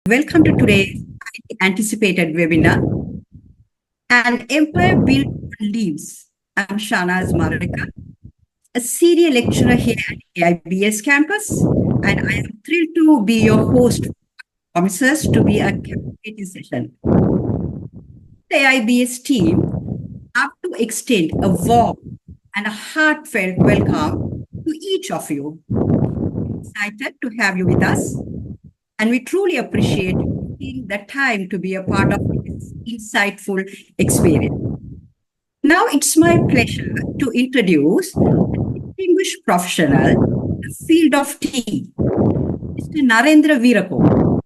Welcome to today's anticipated webinar, An Empire Built on Leaves. I'm Shanaz Marika, a senior lecturer here at AIBS campus, and I am thrilled to be your host. Promises to be a captivating session. The AIBS team have to extend a warm and a heartfelt welcome to each of you. Excited to have you with us, and we truly appreciate taking the time to be a part of this insightful experience. Now it's my pleasure to introduce a distinguished professional in the field of tea, Mr. Narendra Veerakoon.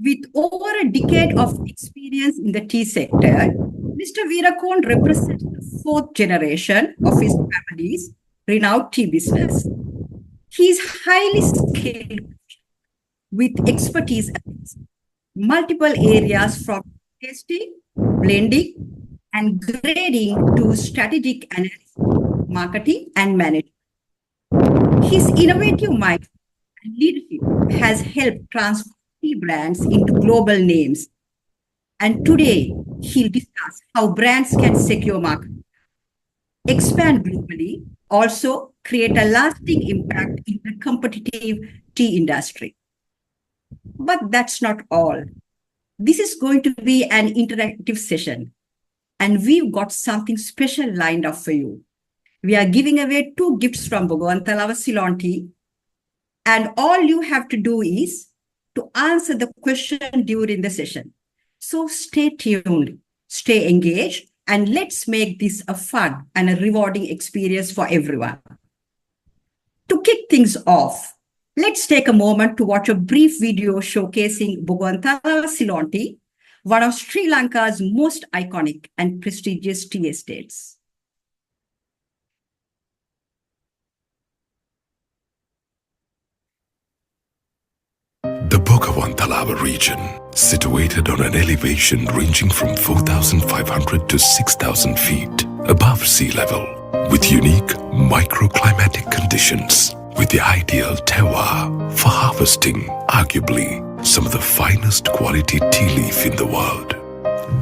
With over a decade of experience in the tea sector, Mr. Veerakoon represents the fourth generation of his family's renowned tea business. He is highly skilled with expertise across multiple areas from tasting, blending, and grading to strategic analysis, marketing, and management. His innovative mind and leadership has helped transform tea brands into global names. And today, he'll discuss how brands can secure market, expand globally, also create a lasting impact in the competitive tea industry. But that's not all. This is going to be an interactive session, and we've got something special lined up for you. We are giving away 2 gifts from Bhagavantala Ceylon Tea, and all you have to do is to answer the question during the session. So stay tuned, stay engaged, and let's make this a fun and a rewarding experience for everyone. To kick things off, let's take a moment to watch a brief video showcasing Bhagavantala Ceylon Tea, one of Sri Lanka's most iconic and prestigious tea estates. The Bhagavantala region, situated on an elevation ranging from 4,500 to 6,000 feet above sea level, with unique microclimatic conditions, with the ideal terroir for harvesting arguably some of the finest quality tea leaf in the world.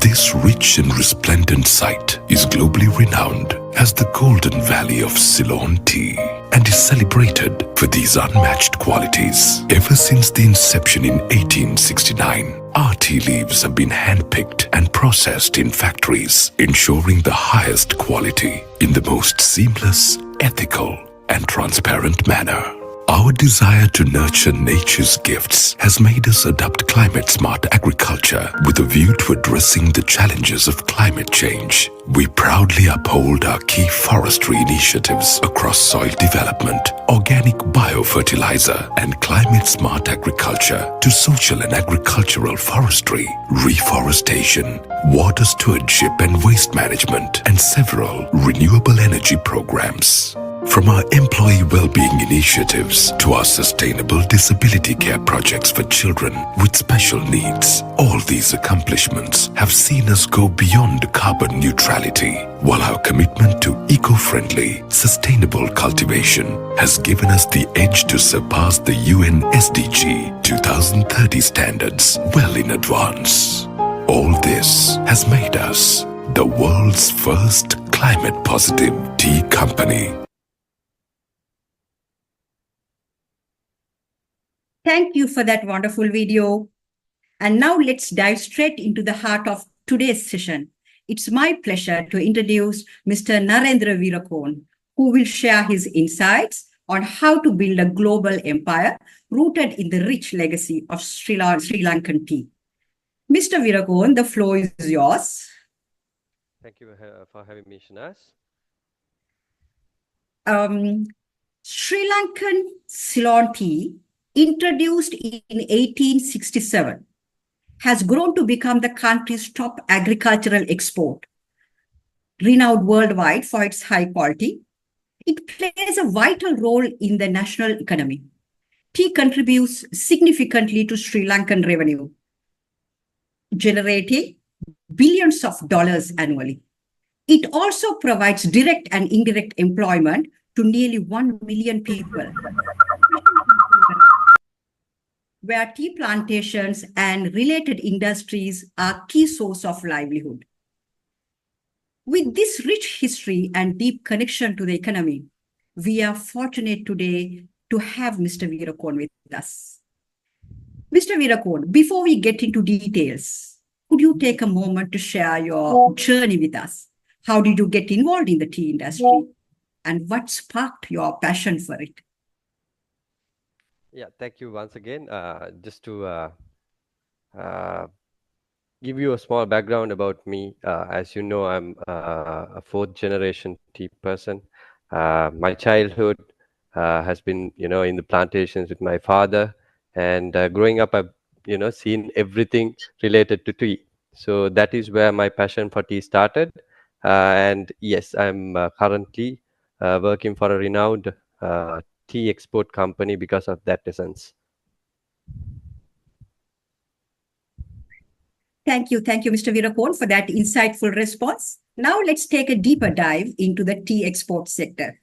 This rich and resplendent site is globally renowned as the Golden Valley of Ceylon tea and is celebrated for these unmatched qualities. Ever since the inception in 1869, our tea leaves have been handpicked and processed in factories, ensuring the highest quality in the most seamless, ethical, and transparent manner. Our desire to nurture nature's gifts has made us adopt climate-smart agriculture with a view to addressing the challenges of climate change. We proudly uphold our key forestry initiatives across soil development, organic biofertilizer, and climate-smart agriculture to social and agricultural forestry, reforestation, water stewardship and waste management, and several renewable energy programs. From our employee well-being initiatives to our sustainable disability care projects for children with special needs, all these accomplishments have seen us go beyond carbon neutrality, while our commitment to eco-friendly, sustainable cultivation has given us the edge to surpass the UN SDG 2030 standards well in advance. All this has made us the world's first climate-positive tea company. Thank you for that wonderful video. And now let's dive straight into the heart of today's session. It's my pleasure to introduce Mr. Narendra Veerakoon, who will share his insights on how to build a global empire rooted in the rich legacy of Sri Lankan tea. Mr. Veerakoon, the floor is yours. Thank you for having me, Shanaz. Sri Lankan Ceylon tea, introduced in 1867, has grown to become the country's top agricultural export. Renowned worldwide for its high quality, it plays a vital role in the national economy. Tea contributes significantly to Sri Lankan revenue, generating billions of dollars annually. It also provides direct and indirect employment to nearly 1 million people. where tea plantations and related industries are key source of livelihood. With this rich history and deep connection to the economy, we are fortunate today to have Mr. Veerakon with us. Mr. Veerakon, before we get into details, could you take a moment to share your journey with us? How did you get involved in the tea industry? And what sparked your passion for it? Yeah, thank you once again. Just to uh, give you a small background about me, as you know, I'm a fourth generation tea person. My childhood has been, in the plantations with my father, and growing up, I've, seen everything related to tea. So that is where my passion for tea started. And yes, I'm currently working for a renowned tea export company because of that essence. Thank you, Mr. Veerakon, for that insightful response. Now let's take a deeper dive into the tea export sector.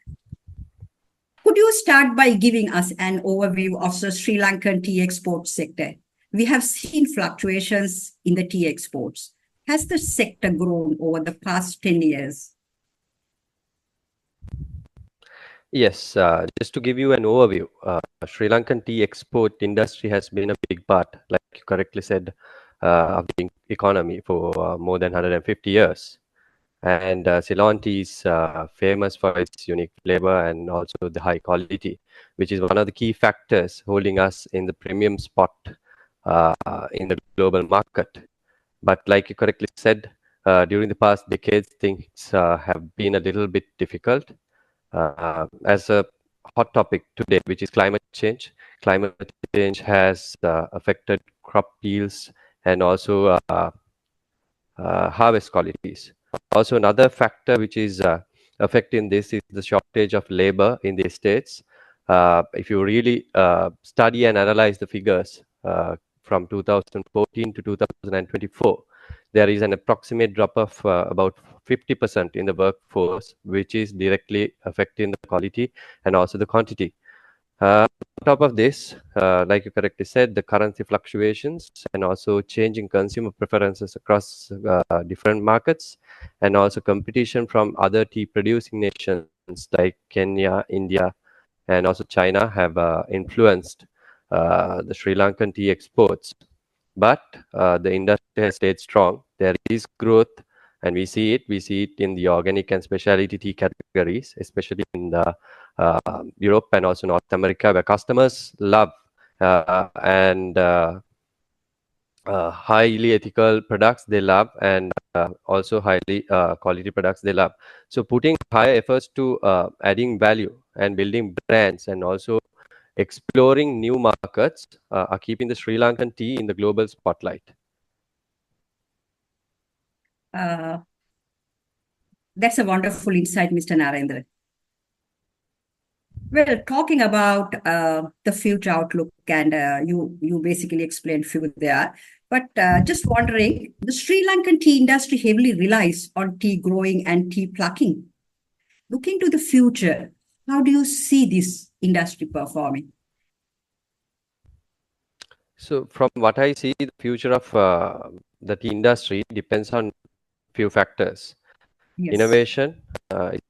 Could you start by giving us an overview of the Sri Lankan tea export sector? We have seen fluctuations in the tea exports. Has the sector grown over the past 10 years? Yes, just to give you an overview, Sri Lankan tea export industry has been a big part, like you correctly said, of the economy for more than 150 years. And Ceylon tea is famous for its unique flavor and also the high quality, which is one of the key factors holding us in the premium spot in the global market. But like you correctly said, during the past decades, things have been a little bit difficult as a hot topic today, which is climate change. Climate change has affected crop yields and also harvest qualities. Also, another factor which is affecting this is the shortage of labor in the states. If you really study and analyze the figures from 2014 to 2024, there is an approximate drop of about 50% in the workforce, which is directly affecting the quality and also the quantity. On top of this, like you correctly said, the currency fluctuations and also changing consumer preferences across different markets, and also competition from other tea producing nations like Kenya, India, and also China have influenced the Sri Lankan tea exports. But the industry has stayed strong. There is growth, and we see it. We see it in the organic and specialty tea categories, especially in the Europe and also North America, where customers love and highly ethical products they love, and also highly quality products they love. So putting high efforts to adding value and building brands and also exploring new markets are keeping the Sri Lankan tea in the global spotlight. Uh, that's a wonderful insight, Mr. Narendra. Well, talking about the future outlook, and you basically explained few there, but just wondering, the Sri Lankan tea industry heavily relies on tea growing and tea plucking. Looking to the future, how do you see this industry performing? So from what I see, the future of the tea industry depends on few factors. Yes. Innovation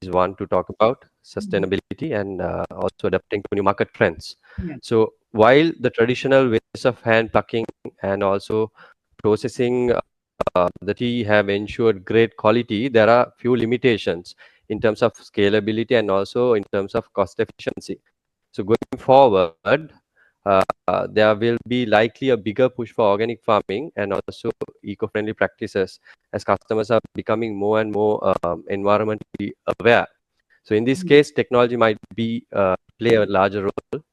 is one to talk about, Mhm. sustainability, and also adapting to new market trends. Yeah. So while the traditional ways of hand plucking and also processing the tea have ensured great quality, there are few limitations in terms of scalability and also in terms of cost efficiency. So going forward, there will be likely a bigger push for organic farming and also eco-friendly practices as customers are becoming more and more environmentally aware. So in this Mhm. case, technology might be play a larger role.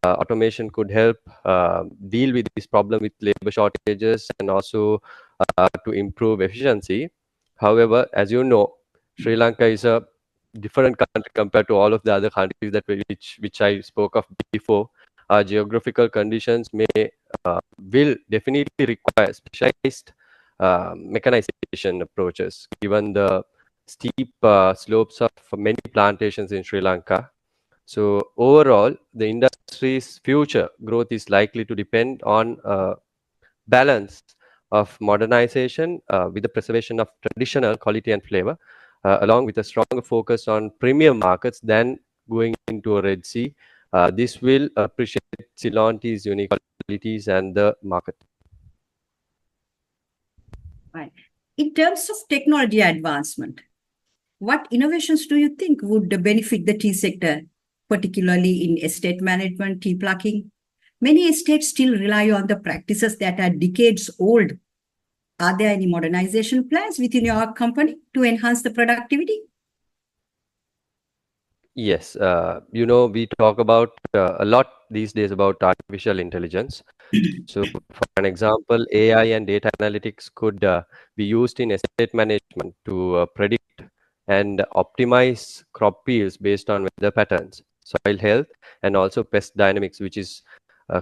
Automation could help deal with this problem with labor shortages and also to improve efficiency. However, as you know, Sri Lanka is a different country compared to all of the other countries which I spoke of before. Our geographical conditions will definitely require specialized mechanization approaches, given the steep slopes of many plantations in Sri Lanka. So overall, the industry's future growth is likely to depend on balance of modernization with the preservation of traditional quality and flavor, along with a stronger focus on premium markets than going into a Red Sea. This will appreciate Ceylon's unique qualities and the market. Right. In terms of technology advancement, what innovations do you think would benefit the tea sector, particularly in estate management, tea plucking? Many estates still rely on the practices that are decades old. Are there any modernization plans within your company to enhance the productivity? Yes, we talk about a lot these days about artificial intelligence. So, for an example, AI and data analytics could be used in estate management to predict and optimize crop yields based on weather patterns, soil health, and also pest dynamics, which is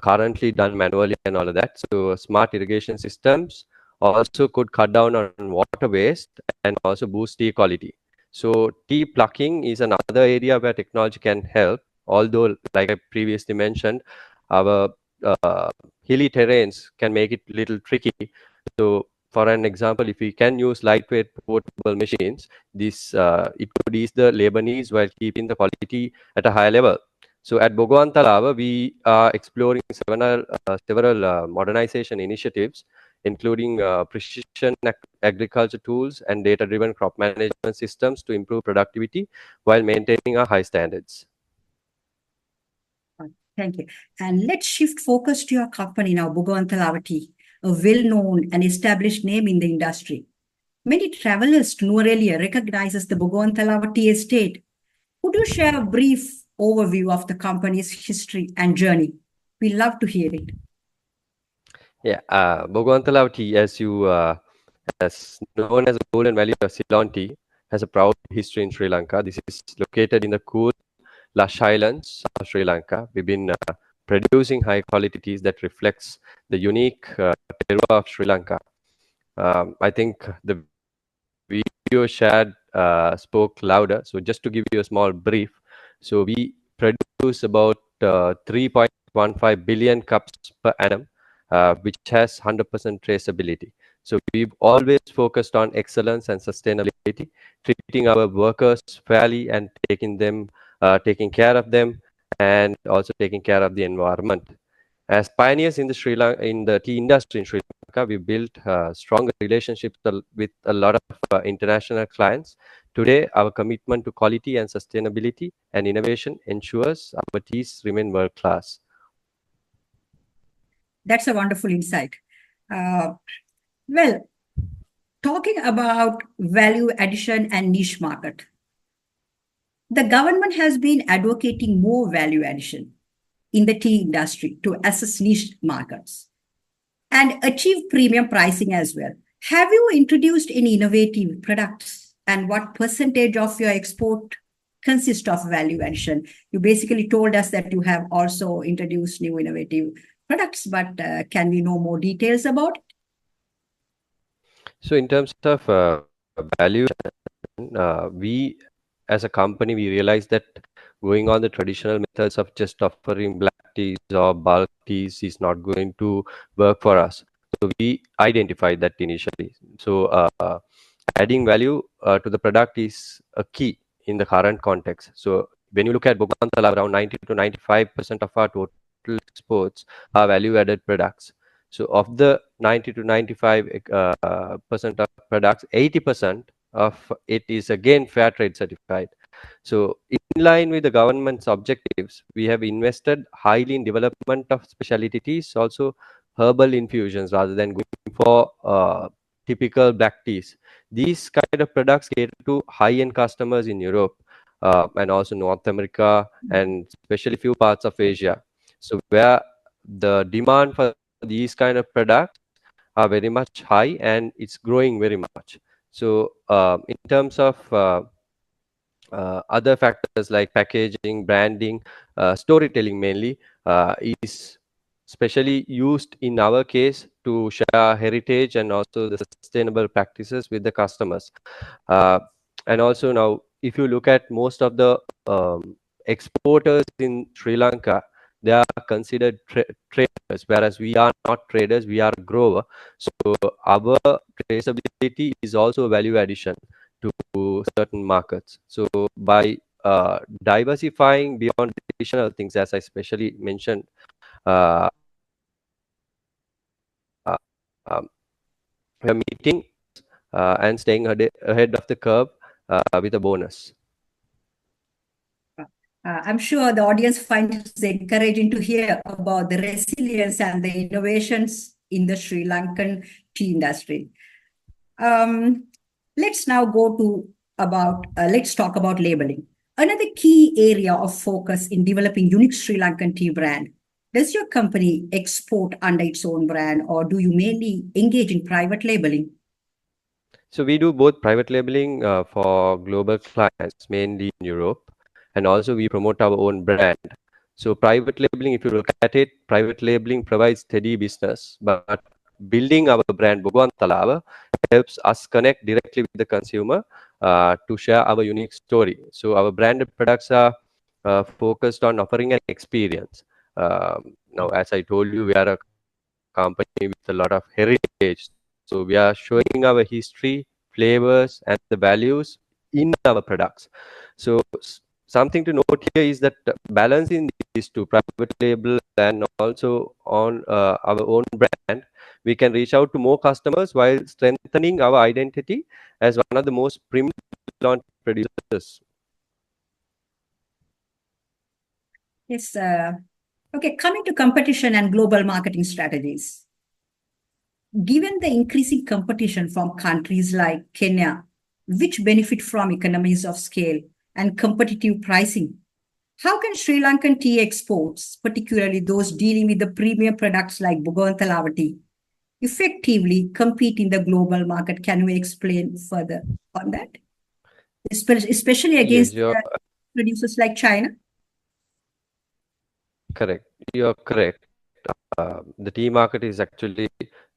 currently done manually and all of that. So, smart irrigation systems also could cut down on water waste and also boost tea quality. So, tea plucking is another area where technology can help, although, like I previously mentioned, our hilly terrains can make it a little tricky. So, for an example, if we can use lightweight portable machines, this it could ease the labor needs while keeping the quality at a high level. So, at Bhagwan Talava, we are exploring several modernization initiatives, including precision agriculture tools and data-driven crop management systems to improve productivity while maintaining our high standards. Thank you. And let's shift focus to your company now, Bhugavantalavati, a well-known and established name in the industry. Many travelers to Nuarelia recognizes the Bhugavantalavati estate. Could you share a brief overview of the company's history and journey? We love to hear it. Yeah, Bhagwantalavati, as known as the Golden Valley of Ceylon tea, has a proud history in Sri Lanka. This is located in the cool, lush highlands of Sri Lanka. We've been producing high quality teas that reflects the unique terroir of Sri Lanka. I think the video shared spoke louder. So just to give you a small brief, so we produce about 3.15 billion cups per annum, which has 100% traceability. So we've always focused on excellence and sustainability, treating our workers fairly and taking care of them, and also taking care of the environment. As pioneers in the tea industry in Sri Lanka, we built stronger relationships with a lot of international clients. Today, our commitment to quality and sustainability and innovation ensures our teas remain world class. That's a wonderful insight. Uh, well, talking about value addition and niche market, the government has been advocating more value addition in the tea industry to assess niche markets and achieve premium pricing as well. Have you introduced any innovative products, and what percentage of your export consists of value addition? You basically told us that you have also introduced new innovative products, but can we know more details about it? So, in terms of value, we as a company we realized that going on the traditional methods of just offering black teas or bulk teas is not going to work for us. So we identified that initially. So adding value to the product is a key in the current context. So when you look at Bogantala, around 90 to 95% of our total exports are value added products. So of the 90 to 95 percent of products, 80% of it is again fair trade certified. So in line with the government's objectives, we have invested highly in development of specialty teas, also herbal infusions rather than going for typical black teas. These kind of products cater to high-end customers in Europe and also North America and especially few parts of Asia. So where the demand for these kind of products are very much high and it's growing very much. So in terms of other factors like packaging, branding, storytelling mainly is specially used in our case to share heritage and also the sustainable practices with the customers. And also now, if you look at most of the exporters in Sri Lanka, they are considered traders, whereas we are not traders, we are a grower. So our traceability is also a value addition to certain markets. So by diversifying beyond traditional things, as I especially mentioned, uh, um, we are meeting and staying ahead of the curve with a bonus. I'm sure the audience finds it encouraging to hear about the resilience and the innovations in the Sri Lankan tea industry. Um, let's now go to let's talk about labeling. Another key area of focus in developing unique Sri Lankan tea brand. Does your company export under its own brand, or do you mainly engage in private labeling? So we do both private labeling for global clients, mainly in Europe, and also we promote our own brand. So private labeling, if you look at it, private labeling provides steady business, but building our brand Bhagwan Talava helps us connect directly with the consumer to share our unique story. So our branded products are focused on offering an experience. Now, as I told you, we are a company with a lot of heritage. So we are showing our history, flavors, and the values in our products. So something to note here is that balancing these two, private label and also on our own brand, we can reach out to more customers while strengthening our identity as one of the most premium producers. Yes. Okay, coming to competition and global marketing strategies. Given the increasing competition from countries like Kenya, which benefit from economies of scale and competitive pricing, how can Sri Lankan tea exports, particularly those dealing with the premium products like Bugontalavati, effectively compete in the global market? Can you explain further on that? Especially Yes, against you're producers like China? correct. You're correct. The tea market is actually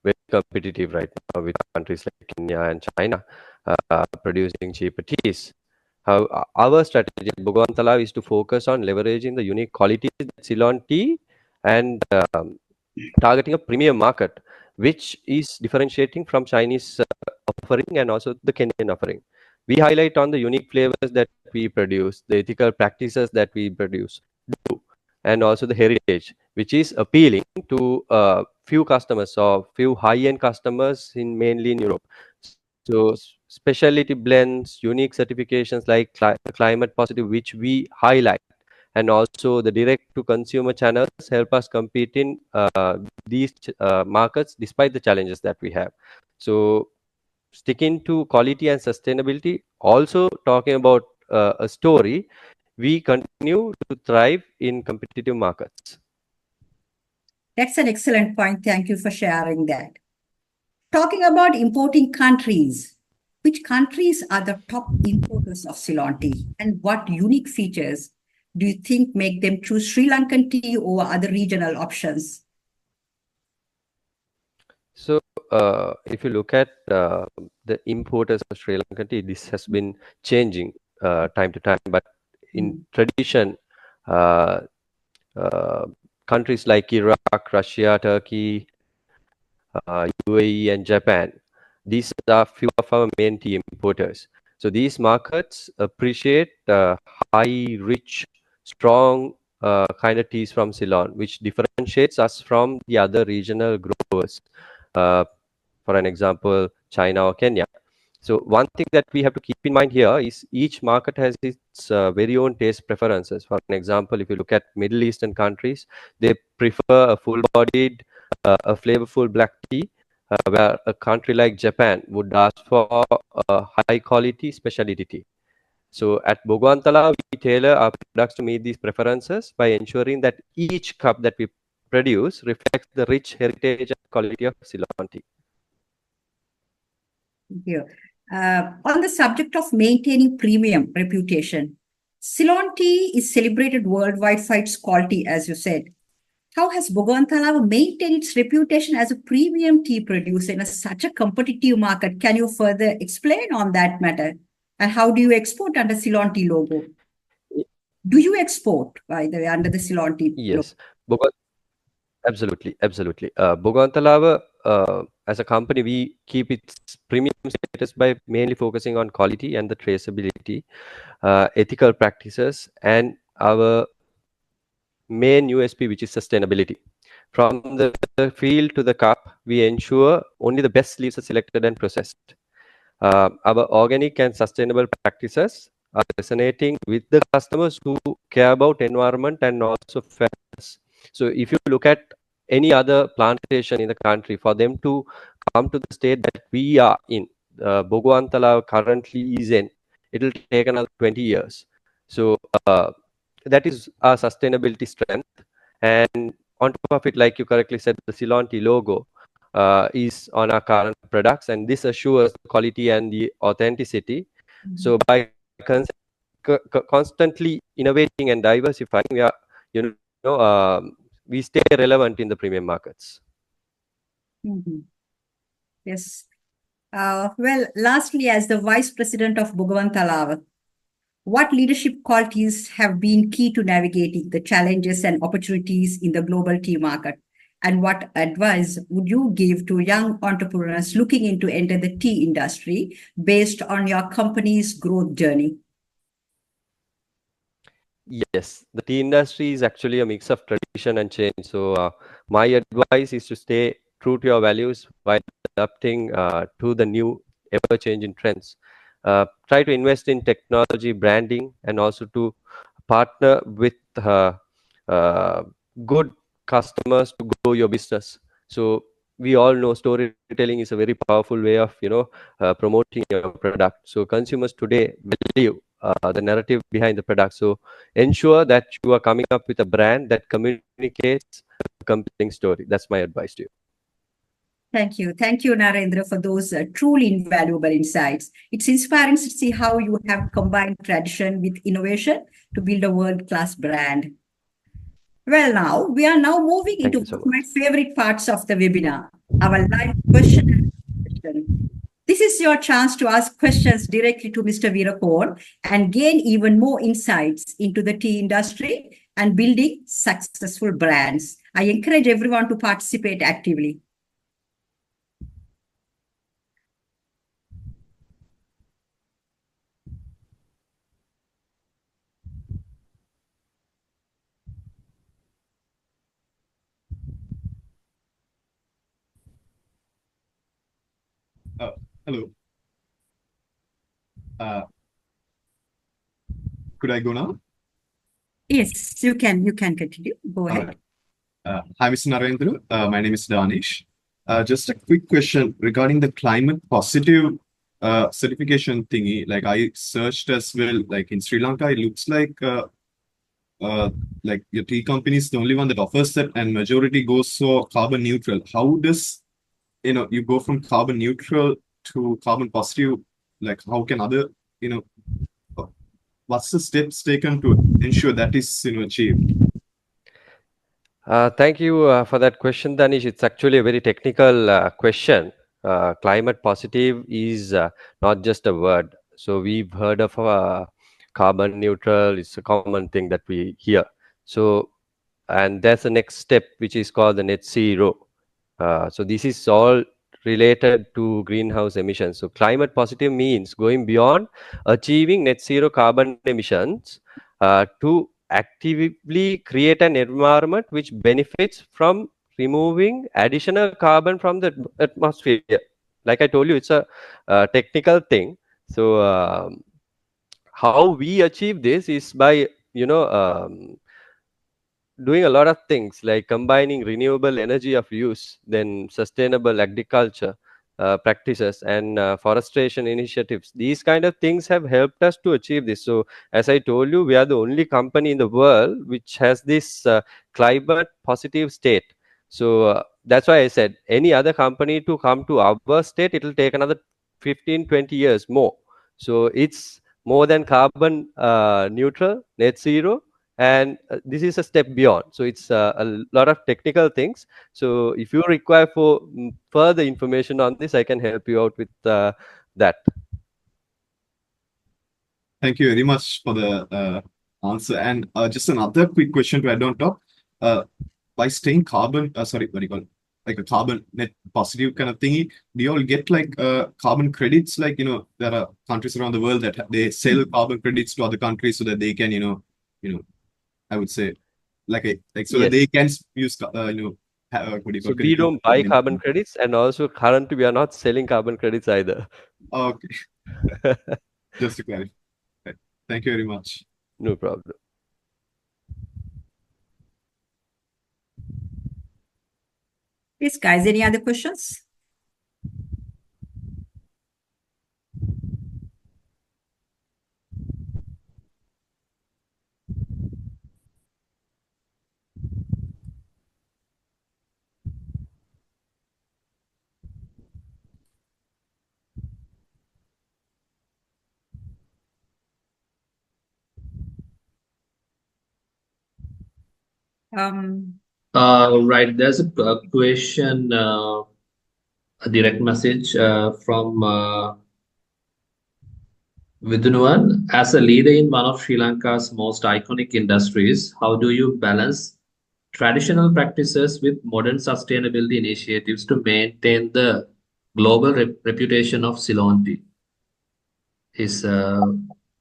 very competitive right now with countries like Kenya and China producing cheaper teas. How our strategy at Bhagwan is to focus on leveraging the unique qualities that Ceylon tea and targeting a premium market, which is differentiating from Chinese offering and also the Kenyan offering. We highlight on the unique flavors that we produce, the ethical practices that we produce, do, and also the heritage, which is appealing to few customers or few high-end customers in mainly in Europe. So specialty blends, unique certifications like climate positive, which we highlight, and also the direct to consumer channels help us compete in these markets despite the challenges that we have. So sticking to quality and sustainability, also talking about a story, we continue to thrive in competitive markets. That's an excellent point. Thank you for sharing that. Talking about importing countries, which countries are the top importers of Ceylon tea, and what unique features do you think make them choose Sri Lankan tea over other regional options? So, if you look at the importers of Sri Lankan tea, this has been changing time to time. But in Mm. tradition, uh, uh, countries like Iraq, Russia, Turkey, UAE, and Japan, these are few of our main tea importers. So these markets appreciate high, rich, strong kind of teas from Ceylon, which differentiates us from the other regional growers. Uh, for an example, China or Kenya. So one thing that we have to keep in mind here is each market has its very own taste preferences. For an example, if you look at Middle Eastern countries, they prefer a full-bodied, a flavorful black tea, where a country like Japan would ask for a high-quality specialty tea. So at Bogwantala, we tailor our products to meet these preferences by ensuring that each cup that we produce reflects the rich heritage and quality of Ceylon tea. Here. On the subject of maintaining premium reputation, Ceylon tea is celebrated worldwide for its quality, as you said. How has Bogotala maintained its reputation as a premium tea producer in such a competitive market? Can you further explain on that matter? And how do you export under Ceylon tea logo? Do you export, by the way, under the Ceylon tea logo? Yes. Absolutely, absolutely. Bogantalava, as a company, we keep its premium status by mainly focusing on quality and the traceability, ethical practices, and our main USP, which is sustainability. From the field to the cup, we ensure only the best leaves are selected and processed. Our organic and sustainable practices are resonating with the customers who care about environment and also fairness. So if you look at any other plantation in the country, for them to come to the state that we are in, Bogwantala currently is in, it will take another 20 years. So that is our sustainability strength. And on top of it, like you correctly said, the Ceylon tea logo is on our current products, and this assures the quality and the authenticity. So by constantly innovating and diversifying, we are, you know, we stay relevant in the premium markets. Yes. Well, lastly, as the Vice President of Bhagavantalav, what leadership qualities have been key to navigating the challenges and opportunities in the global tea market? And what advice would you give to young entrepreneurs looking into enter the tea industry based on your company's growth journey? Yes, the tea industry is actually a mix of tradition and change. So, my advice is to stay true to your values while adapting to the new ever-changing trends. Try to invest in technology, branding, and also to partner with uh, good customers to grow your business. So, we all know storytelling is a very powerful way of promoting your product. So, consumers today value the narrative behind the product. So ensure that you are coming up with a brand that communicates a compelling story. That's my advice to you. Thank you. Thank you, Narendra, for those truly invaluable insights. It's inspiring to see how you have combined tradition with innovation to build a world-class brand. Well, now we are now moving Thank into you one so of my much. favorite parts of the webinar, our live question and answer session. This is your chance to ask questions directly to Mr. Veerakorn and gain even more insights into the tea industry and building successful brands. I encourage everyone to participate actively. Hello. Uh, could I go now? Yes, you can. You can continue. Go All ahead. right. Hi, Mr. Narendra. My name is Danish. Just a quick question regarding the climate positive certification thingy. Like I searched as well. Like in Sri Lanka, it looks like your tea company is the only one that offers that, and majority goes for carbon neutral. How does you go from carbon neutral to carbon positive? Like how can other what's the steps taken to ensure that is achieved? Thank you for that question, Danish. It's actually a very technical question. Climate positive is not just a word. So we've heard of carbon neutral. It's a common thing that we hear. So, and there's the next step, which is called the net zero. So this is all related to greenhouse emissions. So climate positive means going beyond achieving net zero carbon emissions to actively create an environment which benefits from removing additional carbon from the atmosphere. Like I told you, it's a technical thing. So how we achieve this is by doing a lot of things like combining renewable energy of use, then sustainable agriculture practices and forestation initiatives. These kind of things have helped us to achieve this. So as I told you, we are the only company in the world which has this climate positive state. So that's why I said any other company to come to our state, it will take another 15-20 years more. So it's more than carbon neutral, net zero, and this is a step beyond. So it's a lot of technical things. So if you require for further information on this, I can help you out with that. Thank you very much for the answer. And just another quick question to add on top. Uh, by staying carbon, sorry, what do you call it? Like a carbon net positive kind of thingy, do you all get like carbon credits? Like, there are countries around the world that they sell carbon credits to other countries so that they can, I would say, like so that Yes. they can use, what do you So call we don't buy carbon credits, and also currently we are not selling carbon credits either. Okay, just to clarify. Thank you very much. No problem. Yes, guys, any other questions? Um, Right, there's a question, a direct message from Vidunuan. As a leader in one of Sri Lanka's most iconic industries, how do you balance traditional practices with modern sustainability initiatives to maintain the global reputation of Ceylon tea? Is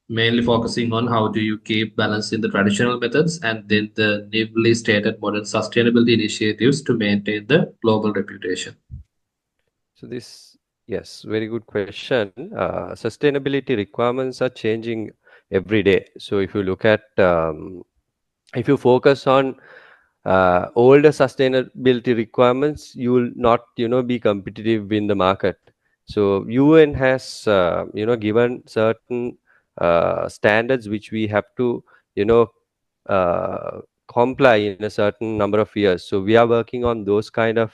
mainly focusing on how do you keep balancing the traditional methods and then the newly stated modern sustainability initiatives to maintain the global reputation. So this, yes, very good question. Sustainability requirements are changing every day. So if you look at, if you focus on older sustainability requirements, you will not, be competitive in the market. So UN has, given certain standards which we have to, you know, comply in a certain number of years. So we are working on those kind of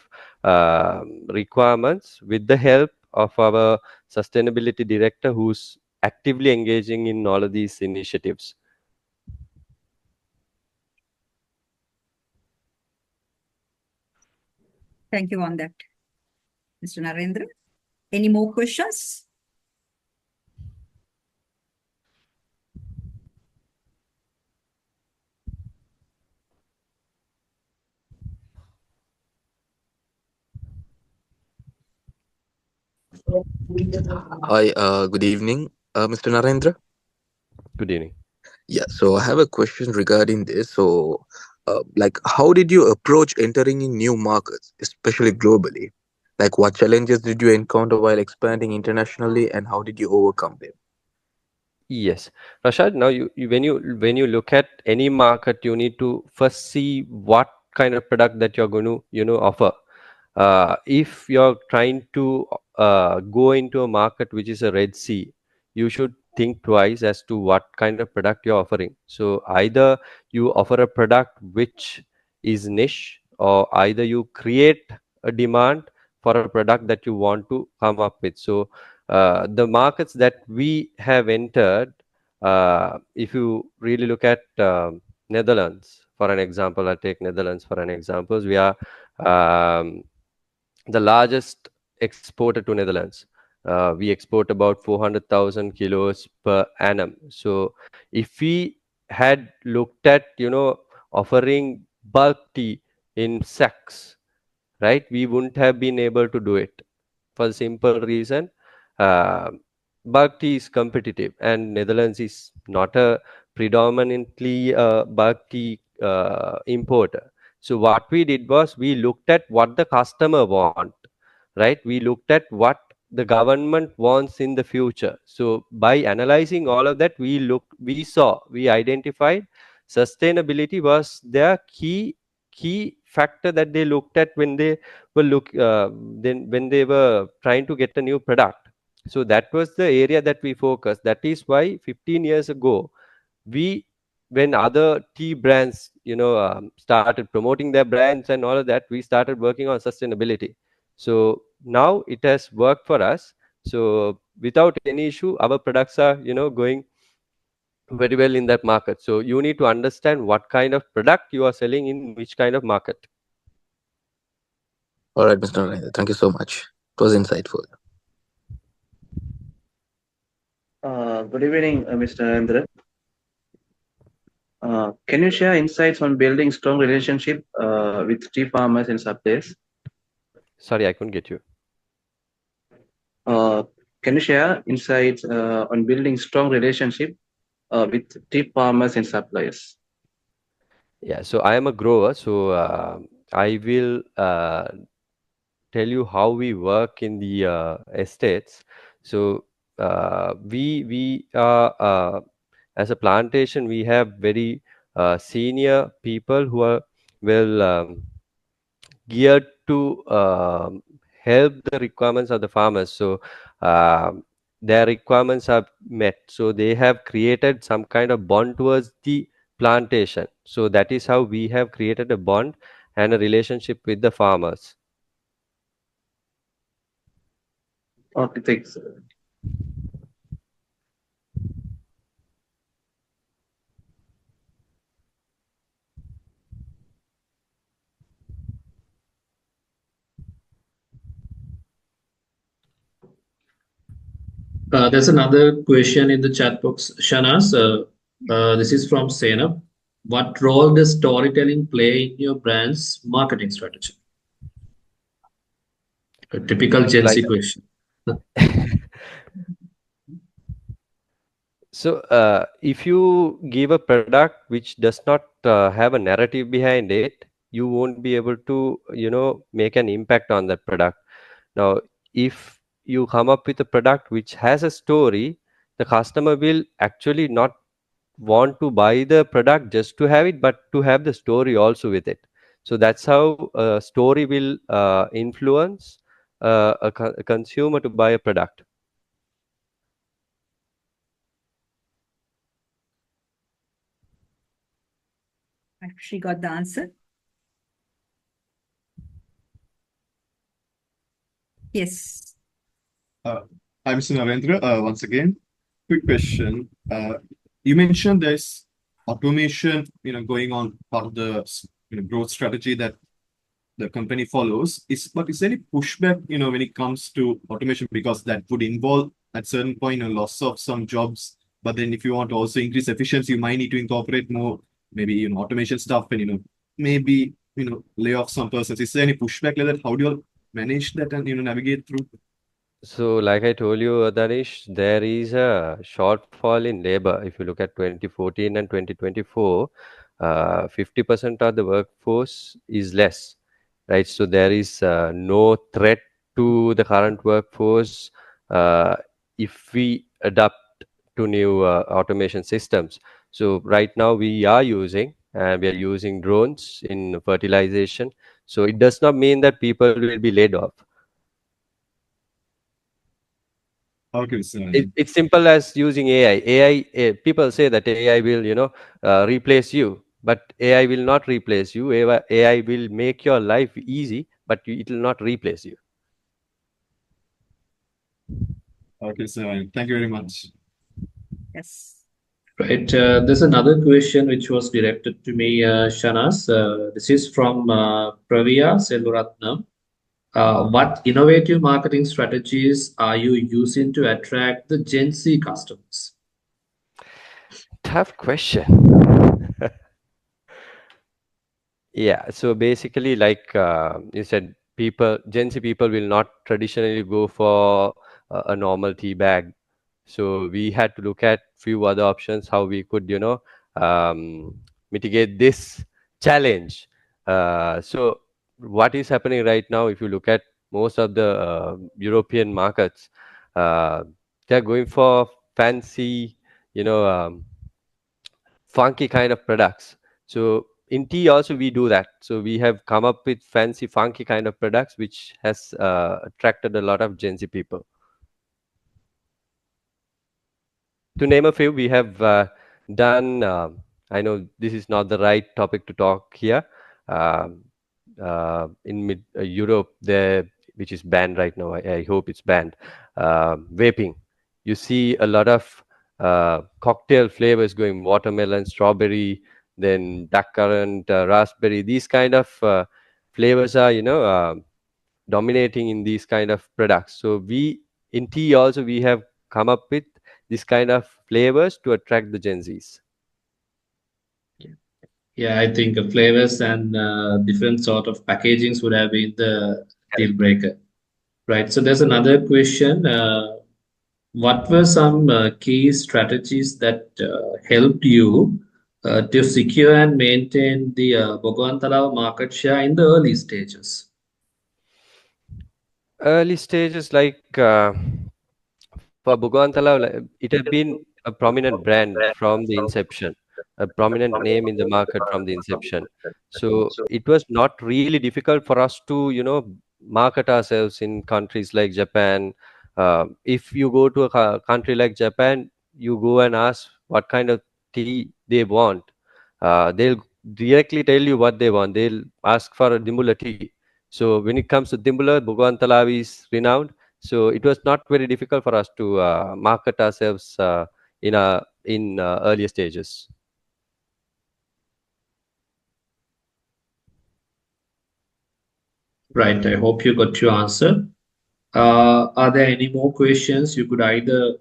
requirements with the help of our sustainability director, who's actively engaging in all of these initiatives. Thank you on that, Mr. Narendra. Any more questions? Hi, good evening, Mr. Narendra. Good evening. Yeah, so I have a question regarding this. So, how did you approach entering in new markets, especially globally? Like, what challenges did you encounter while expanding internationally, and how did you overcome them? Yes, Rashad. Now, when you look at any market, you need to first see what kind of product that you're going to offer. If you're trying to go into a market which is a Red Sea, you should think twice as to what kind of product you're offering. So either you offer a product which is niche, or either you create a demand for a product that you want to come up with. So the markets that we have entered, if you really look at Netherlands, for an example, I'll take Netherlands for an example. We are um, the largest exporter to Netherlands. We export about 400,000 kilos per annum. So if we had looked at, offering bulk tea in sacks, right, we wouldn't have been able to do it, for the simple reason, uh, bulk tea is competitive, and Netherlands is not a predominantly bulk tea importer. So what we did was we looked at what the customer want, right? We looked at what the government wants in the future. So by analyzing all of that, we identified sustainability was their key factor that they looked at when they were then when they were trying to get a new product. So that was the area that we focused. That is why 15 years ago, we when other tea brands started promoting their brands and all of that, we started working on sustainability. So now it has worked for us. So without any issue, our products are going very well in that market. So you need to understand what kind of product you are selling in which kind of market. All right, Mr. Narendra, thank you so much. It was insightful. Good evening, Mr. Narendra. Can you share insights on building strong relationship with tea farmers and suppliers? Sorry, I couldn't get you. Uh, can you share insights on building strong relationship with tea farmers and suppliers? Yeah, so I am a grower, so I will tell you how we work in the estates. So we are as a plantation, we have very senior people who are well geared to help the requirements of the farmers. So their requirements are met. So they have created some kind of bond towards the plantation. So that is how we have created a bond and a relationship with the farmers. Okay, thanks. There's another question in the chat box, Shanas. This is from Sena. What role does storytelling play in your brand's marketing strategy? A typical Gen Like Z question. so, if you give a product which does not have a narrative behind it, you won't be able to, make an impact on that product. Now, if you come up with a product which has a story, the customer will actually not want to buy the product just to have it, but to have the story also with it. So that's how a story will influence a consumer to buy a product. Actually got the answer. Yes. Hi, Mr. Narendra. Once again, quick question. You mentioned there's automation, going on part of the growth strategy that the company follows. But is there any pushback, when it comes to automation, because that would involve at certain point a loss of some jobs. But then if you want to also increase efficiency, you might need to incorporate more, maybe automation stuff, and maybe lay off some persons. Is there any pushback like that? How do you manage that and navigate through? So, like I told you, Danish, there is a shortfall in labor. If you look at 2014 and 2024, 50% of the workforce is less, right? So there is no threat to the current workforce if we adapt to new automation systems. So right now we are using drones in fertilization. So it does not mean that people will be laid off. Okay, so It's simple as using AI. People say that AI will, replace you, but AI will not replace you. AI will make your life easy, but it will not replace you. okay, so thank you very much. Yes. Right. There's another question which was directed to me, Shanas. This is from Pravia Selvaratnam. What innovative marketing strategies are you using to attract the Gen Z customers? Tough question. Yeah, so basically, like you said, Gen Z people will not traditionally go for a normal tea bag. So we had to look at few other options how we could, mitigate this challenge. So what is happening right now, if you look at most of the European markets, uh, they're going for fancy, you know, funky kind of products. So in tea also we do that. So we have come up with fancy, funky kind of products which has attracted a lot of Gen Z people. To name a few, we have done. I know this is not the right topic to talk here. Um, in Europe, there, which is banned right now. I hope it's banned. Vaping. You see a lot of cocktail flavors going watermelon, strawberry, then blackcurrant, raspberry. These kind of flavors are, dominating in these kind of products. So we in tea also we have come up with this kind of flavors to attract the Gen Zs. Yeah, I think flavors and different sort of packagings would have been the deal Correct. breaker. Right. So there's another question. What were some key strategies that helped you to secure and maintain the Bhagwan market share in the early stages? Early stages like for Bhagwan it had been a prominent brand from the inception, a prominent name in the market from the inception. So it was not really difficult for us to, market ourselves in countries like Japan. If you go to a country like Japan, you go and ask what kind of tea they want. They'll directly tell you what they want. They'll ask for a Dimbula tea. So when it comes to Dimbula, Bhagwan is renowned, so it was not very difficult for us to market ourselves in earlier stages. Right. I hope you got your answer. Are there any more questions? You could either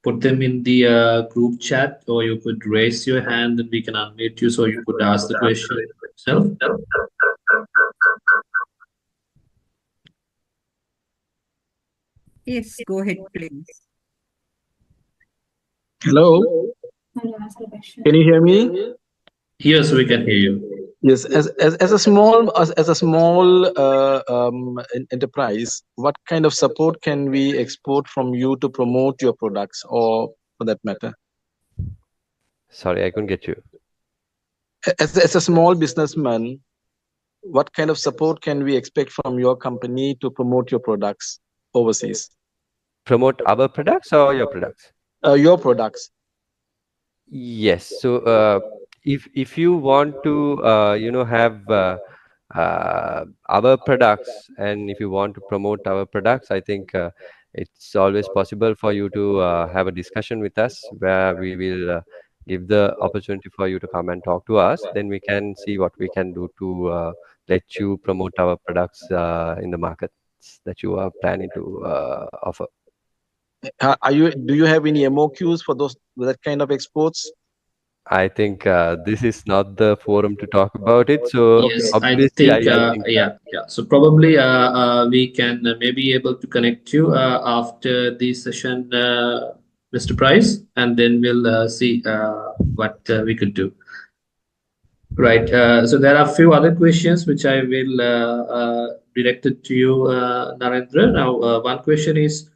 put them in the group chat, or you could raise your hand and we can unmute you so you could ask the question yourself. Yes, go ahead, please. Hello, can you hear me? Yes, we can hear you. Yes, as a small enterprise, what kind of support can we export from you to promote your products, or for that matter? Sorry, I couldn't get you. As a small businessman, what kind of support can we expect from your company to promote your products overseas? Promote our products or your products? Your products. Yes. So if you want to have our products, and if you want to promote our products, I think it's always possible for you to have a discussion with us where we will give the opportunity for you to come and talk to us. Then we can see what we can do to let you promote our products in the markets that you are planning to offer. Do you have any MOQs for that kind of exports? I think this is not the forum to talk about it. So Yes, I obviously, think, I think yeah. So probably we can maybe able to connect you after the session, Mr. Price, and then we'll see what we could do. Right. So there are a few other questions which I will direct it to you, Narendra. Now, one question is,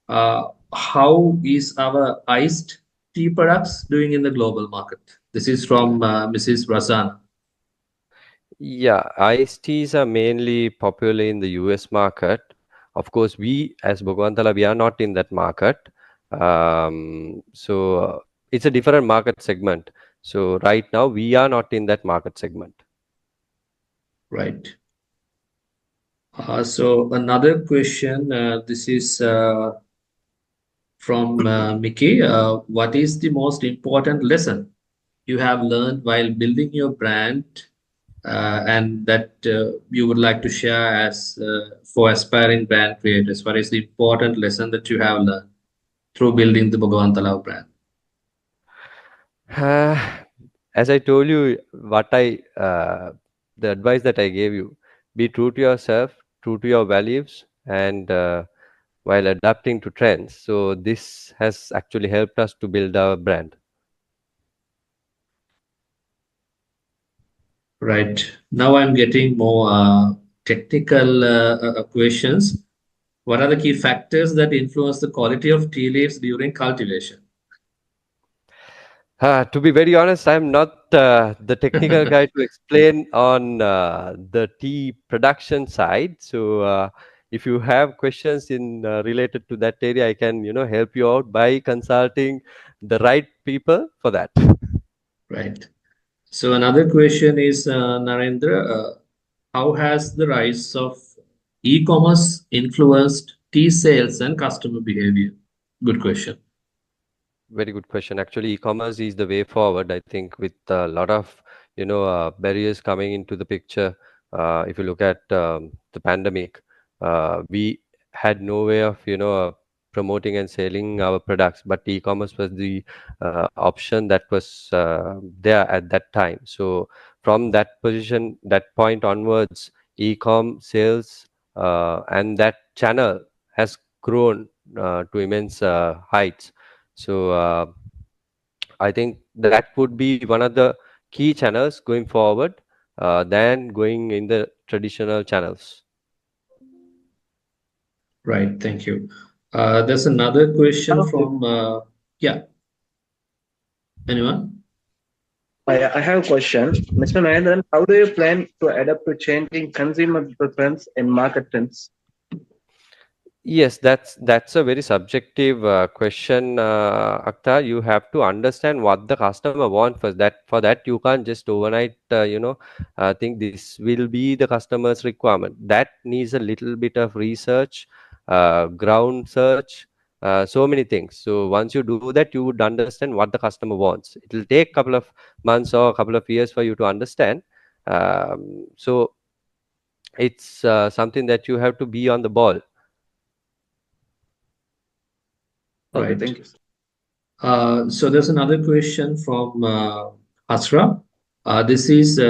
how is our iced tea products doing in the global market? This is from Mrs. Razan. yeah, iced teas are mainly popular in the US market. Of course, we as Bhagwantala, we are not in that market. So it's a different market segment. So right now, we are not in that market segment. Right. So another question, this is from Mickey. What is the most important lesson you have learned while building your brand, and that you would like to share as for aspiring brand creators? What is the important lesson that you have learned through building the Bhagavan Talao brand? As I told you, the advice that I gave you, be true to yourself, true to your values, and while adapting to trends. So this has actually helped us to build our brand. Right. Now I'm getting more technical questions. What are the key factors that influence the quality of tea leaves during cultivation? To be very honest, I'm not the technical guy to explain on the tea production side. So if you have questions in related to that area, I can help you out by consulting the right people for that. Right. So another question is, Narendra, how has the rise of e-commerce influenced tea sales and customer behavior? Good question. Very good question. Actually, e-commerce is the way forward. I think with a lot of barriers coming into the picture. If you look at the pandemic, we had no way of promoting and selling our products, but e-commerce was the option that was there at that time. So from that position, that point onwards, e-com sales and that channel has grown to immense heights. So I think that would be one of the key channels going forward than going in the traditional channels. Right. Thank you. There's another question from, yeah, anyone? I have a question. Mr. Narendran, how do you plan to adapt to changing consumer preference and market trends? Yes, that's a very subjective question, Akhtar. You have to understand what the customer wants first. That for that you can't just overnight, think this will be the customer's requirement. That needs a little bit of research, ground search, so many things. So once you do that, you would understand what the customer wants. It will take a couple of months or a couple of years for you to understand. So it's something that you have to be on the ball. Okay, Right. thank you. So there's another question from Asra. This is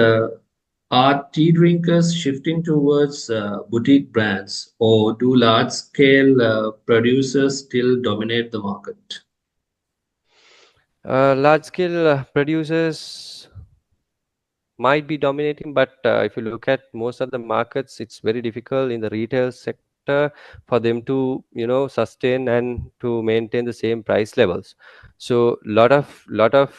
are tea drinkers shifting towards boutique brands, or do large scale producers still dominate the market? Large scale producers might be dominating, but if you look at most of the markets, it's very difficult in the retail sector for them to, sustain and to maintain the same price levels. So lot of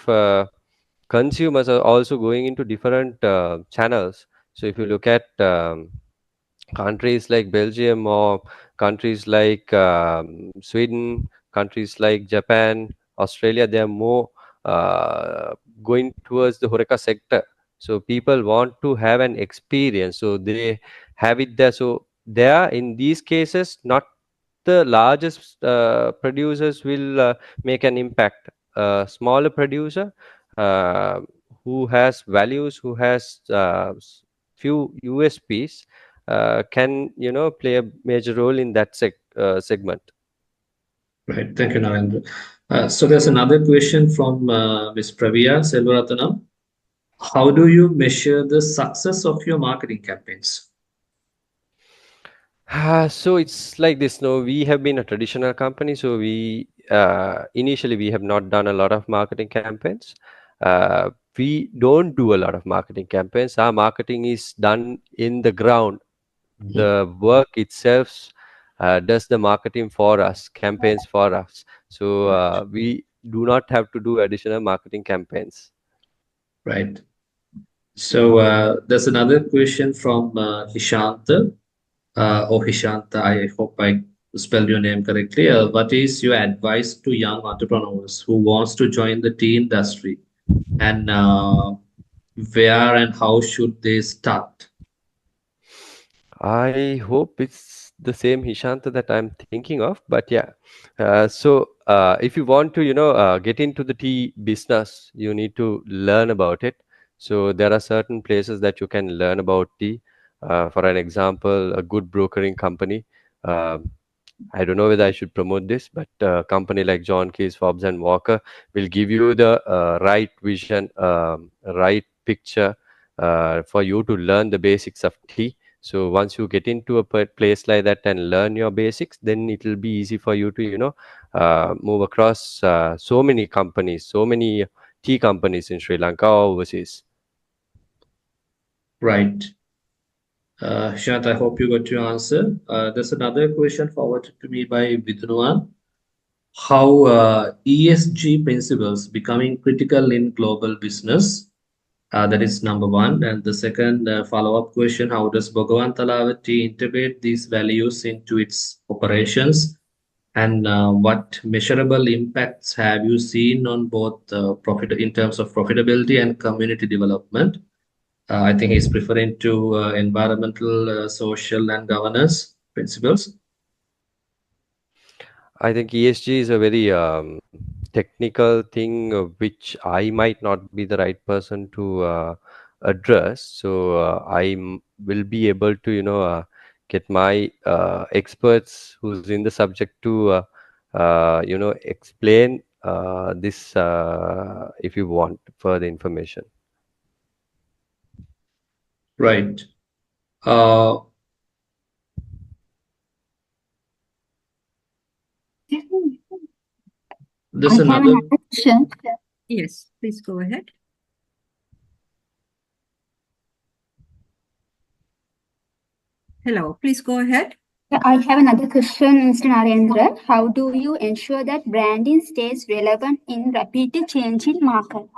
consumers are also going into different channels. So if you look at countries like Belgium or countries like Sweden, countries like Japan, Australia, they are more going towards the Horeca sector. So people want to have an experience, so they have it there. So there, in these cases, not the largest producers will make an impact. A smaller producer uh, who has values, who has few USPs, can play a major role in that segment. Right. Thank you, Narendra. So there's another question from Ms. Pravia Selvaratnam. How do you measure the success of your marketing campaigns? So it's like this. No, we have been a traditional company, so we initially we have not done a lot of marketing campaigns. We don't do a lot of marketing campaigns. Our marketing is done in the ground. The work itself does the marketing for us, campaigns for us. So Right. we do not have to do additional marketing campaigns. Right. So there's another question from Hishanta. Hishanta, I hope I spelled your name correctly. What is your advice to young entrepreneurs who wants to join the tea industry, and where and how should they start? I hope it's the same Hishanta that I'm thinking of, but yeah. If you want to, get into the tea business, you need to learn about it. So there are certain places that you can learn about tea. For an example, a good brokering company. Uh, I don't know whether I should promote this, but a company like John Keys, Forbes and Walker will give you the right vision, right picture for you to learn the basics of tea. So once you get into a place like that and learn your basics, then it will be easy for you to, move across so many companies, so many tea companies in Sri Lanka or overseas. Right. Shant, I hope you got your answer. There's another question forwarded to me by Vidnuan. How ESG principles becoming critical in global business? That is number one. And the second follow-up question, how does Bhagavan Talavati integrate these values into its operations? And what measurable impacts have you seen on both profit in terms of profitability and community development? I think he's referring to environmental, social, and governance principles. I think ESG is a very technical thing which I might not be the right person to address. So will be able to get my experts who's in the subject to explain this if you want further information. Right. Uh, I there's have another. another question. Yes, please go ahead. Hello, please go ahead. I have another question, Mr. Narendra. How do you ensure that branding stays relevant in rapidly changing market?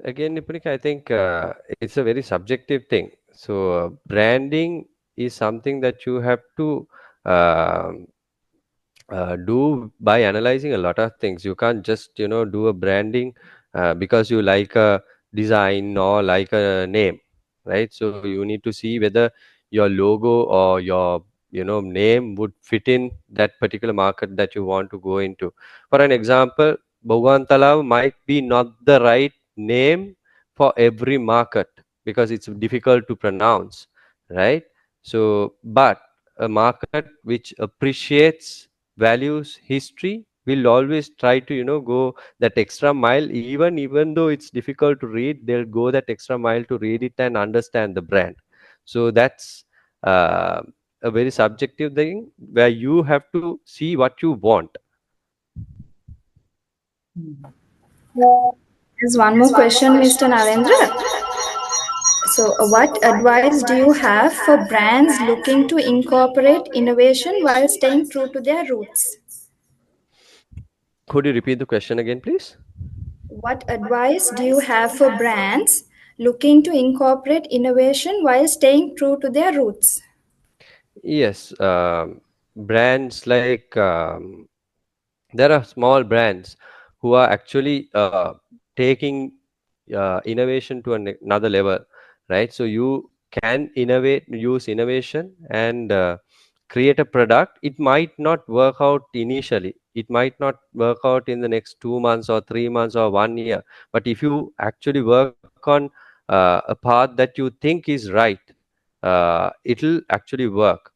Again, Nipunika, I think it's a very subjective thing. So, branding is something that you have to um do by analyzing a lot of things. You can't just do a branding because you like a design or like a name, right? So you need to see whether your logo or your name would fit in that particular market that you want to go into. For an example, Bogantalav might be not the right name for every market because it's difficult to pronounce, right? So but a market which appreciates values history will always try to go that extra mile, even though it's difficult to read, they'll go that extra mile to read it and understand the brand. So that's uh, a very subjective thing where you have to see what you want. There's one more question, Mr. Narendra. So, what advice do you have for brands looking to incorporate innovation while staying true to their roots? Could you repeat the question again, please? What advice do you have for brands looking to incorporate innovation while staying true to their roots? Yes, brands like there are small brands who are actually taking innovation to another level, right? So you can use innovation and create a product. It might not work out initially, it might not work out in the next 2 months or 3 months or 1 year, but if you actually work on a path that you think is right, it'll actually work.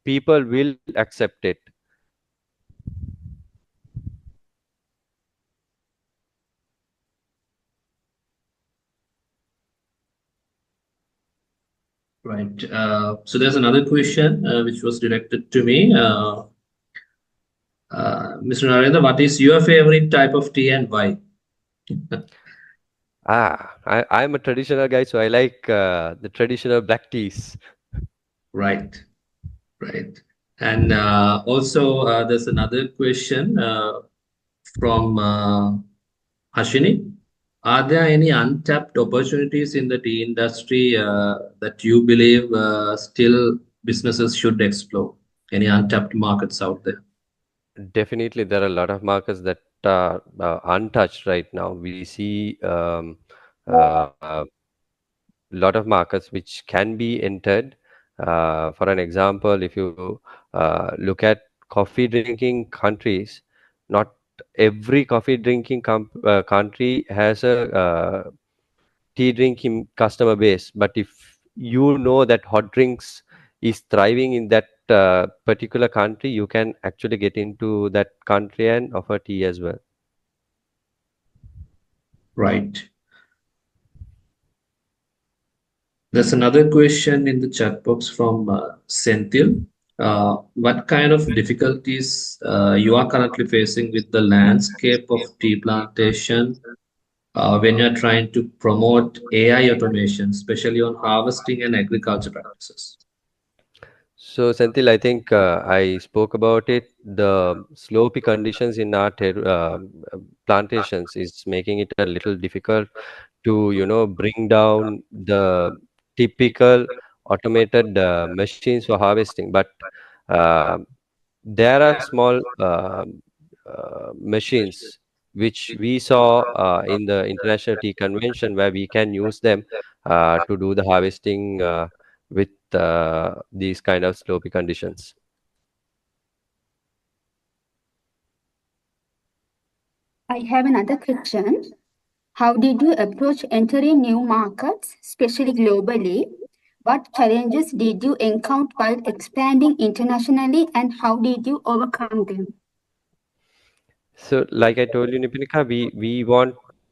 People will accept it. Right. So there's another question which was directed to me. Mr. Narendra, what is your favorite type of tea and why? I'm a traditional guy, so I like the traditional black teas. Right, right. And also, there's another question from Hashini. Are there any untapped opportunities in the tea industry that you believe still businesses should explore? Any untapped markets out there? Definitely, there are a lot of markets that are untouched right now. We see a lot of markets which can be entered. For an example, if you look at coffee drinking countries, not every coffee drinking country has a tea drinking customer base. But if you know that hot drinks is thriving in that particular country, you can actually get into that country and offer tea as well. Right. There's another question in the chat box from Senthil. What kind of difficulties you are currently facing with the landscape of tea plantation when you're trying to promote AI automation, especially on harvesting and agriculture practices? So, Senthil, I think I spoke about it. The slopey conditions in our plantations is making it a little difficult to, bring down the typical automated machines for harvesting. But uh, there are small machines which we saw in the International Tea Convention where we can use them to do the harvesting with these kind of slopey conditions. I have another question. How did you approach entering new markets, especially globally? What challenges did you encounter while expanding internationally and how did you overcome them? So, like I told you, Nipinika,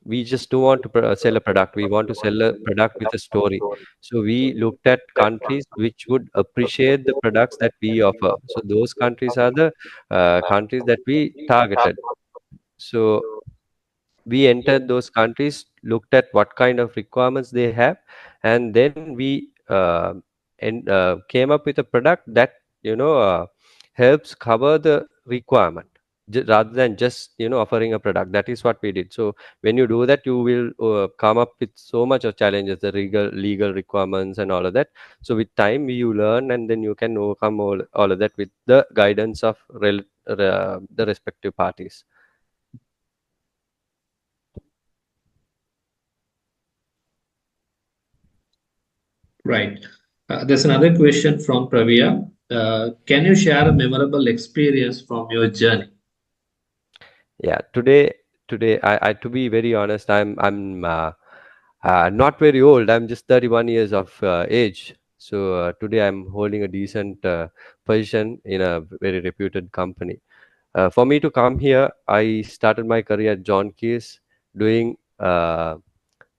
we just don't want to sell a product. We want to sell a product with a story. So we looked at countries which would appreciate the products that we offer. So those countries are the countries that we targeted. So we entered those countries, looked at what kind of requirements they have, and then we came up with a product that helps cover the requirement rather than just offering a product. That is what we did. So when you do that, you will come up with so much of challenges, the legal requirements and all of that. So with time you learn, and then you can overcome all of that with the guidance of the respective parties. Right. There's another question from Pravia. Can you share a memorable experience from your journey? Yeah, today, I to be very honest, I'm not very old. I'm just 31 years of age. So today I'm holding a decent position in a very reputed company. For me to come here, I started my career at John Keys, doing the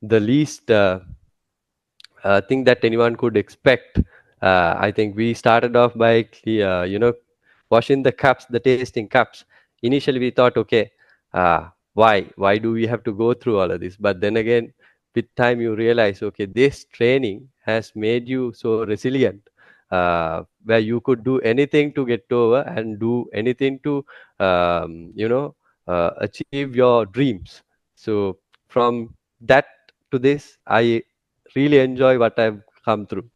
least thing that anyone could expect. I think we started off by washing the cups, the tasting cups. Initially, we thought, okay, why do we have to go through all of this? But then again, with time, you realize, okay, this training has made you so resilient, where you could do anything to get over and do anything to, achieve your dreams. So from that to this, I really enjoy what I've come through.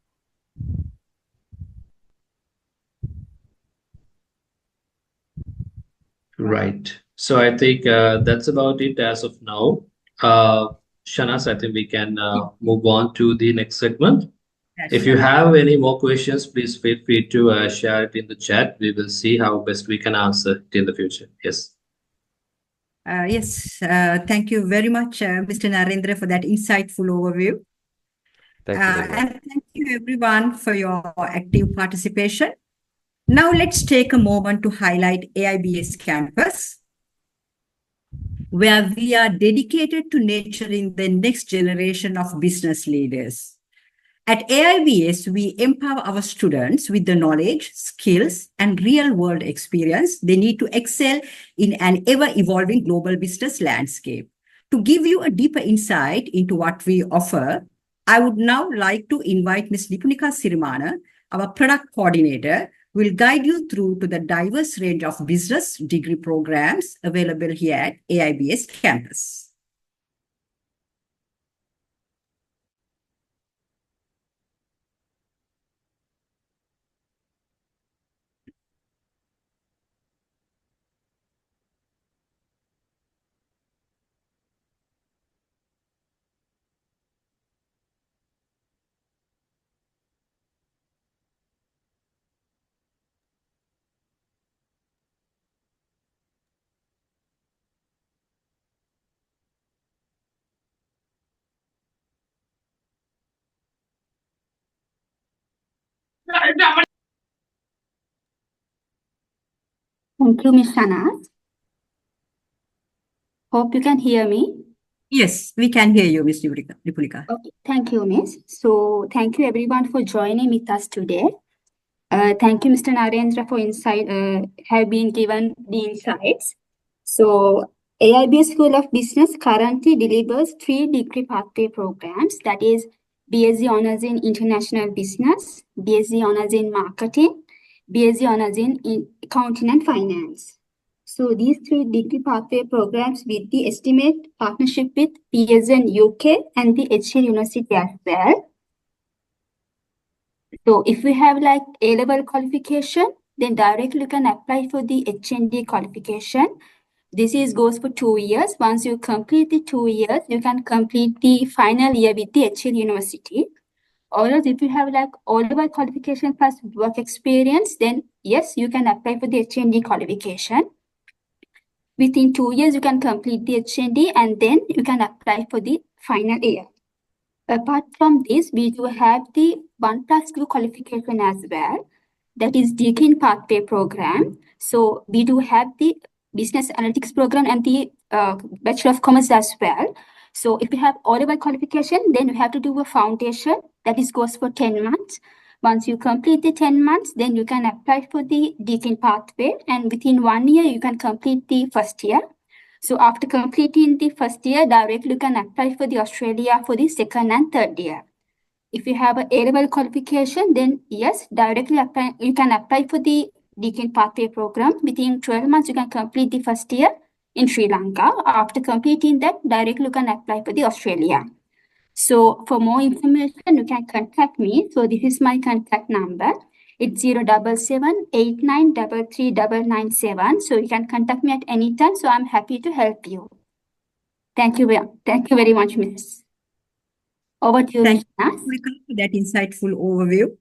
Right. So I think that's about it as of now. Shanas, I think we can move on to the next segment. Yeah, If you sure. have any more questions, please feel free to share it in the chat. We will see how best we can answer it in the future. Yes. Yes, thank you very much, Mr. Narendra, for that insightful overview. Thank you very much. And thank you, everyone, for your active participation. Now, let's take a moment to highlight AIBS Campus, where we are dedicated to nurturing the next generation of business leaders. At AIBS, we empower our students with the knowledge, skills, and real-world experience they need to excel in an ever-evolving global business landscape. To give you a deeper insight into what we offer, I would now like to invite Ms. Nipunika Sirimana, our product coordinator, will guide you through to the diverse range of business degree programs available here at AIBS campus. Thank you, Ms. Shanas. Hope you can hear me. Yes, we can hear you, Ms. Nipunika. Okay, thank you, Miss. So thank you everyone for joining with us today. Thank you, Mr. Narendra, for have been given the insights. So AIBS School of Business currently delivers 3 degree pathway programs, that is BSc Honours in International Business, BSc Honours in Marketing, BSc Honours in Accounting and Finance. So these 3 degree pathway programs with the estimate partnership with PSN UK and the HL University as well. So if we have like A-level qualification, then directly you can apply for the HND qualification. This goes for 2 years. Once you complete the 2 years, you can complete the final year with the HL University. Or else if you have like all-level qualification plus work experience, then yes, you can apply for the HND qualification. Within 2 years, you can complete the HND and then you can apply for the final year. Apart from this, we do have the 1+2 qualification as well. That is Deakin Pathway Program. So we do have the Business Analytics Program and the Bachelor of Commerce as well. So if you have O-level qualification, then you have to do a foundation that is goes for 10 months. Once you complete the 10 months, then you can apply for the Deakin Pathway, and within 1 year, you can complete the first year. So after completing the first year, directly you can apply for the Australia for the second and third year. If you have a A-level qualification, then yes, directly apply. You can apply for the Deakin Pathway Program. Within 12 months, you can complete the first year in Sri Lanka. After completing that, directly you can apply for the Australia. So for more information, you can contact me. So this is my contact number. It's 077-8933-997. So you can contact me at any time. So I'm happy to help you. Thank you very much, Miss. Over to you, Thank Shana. you for that insightful overview.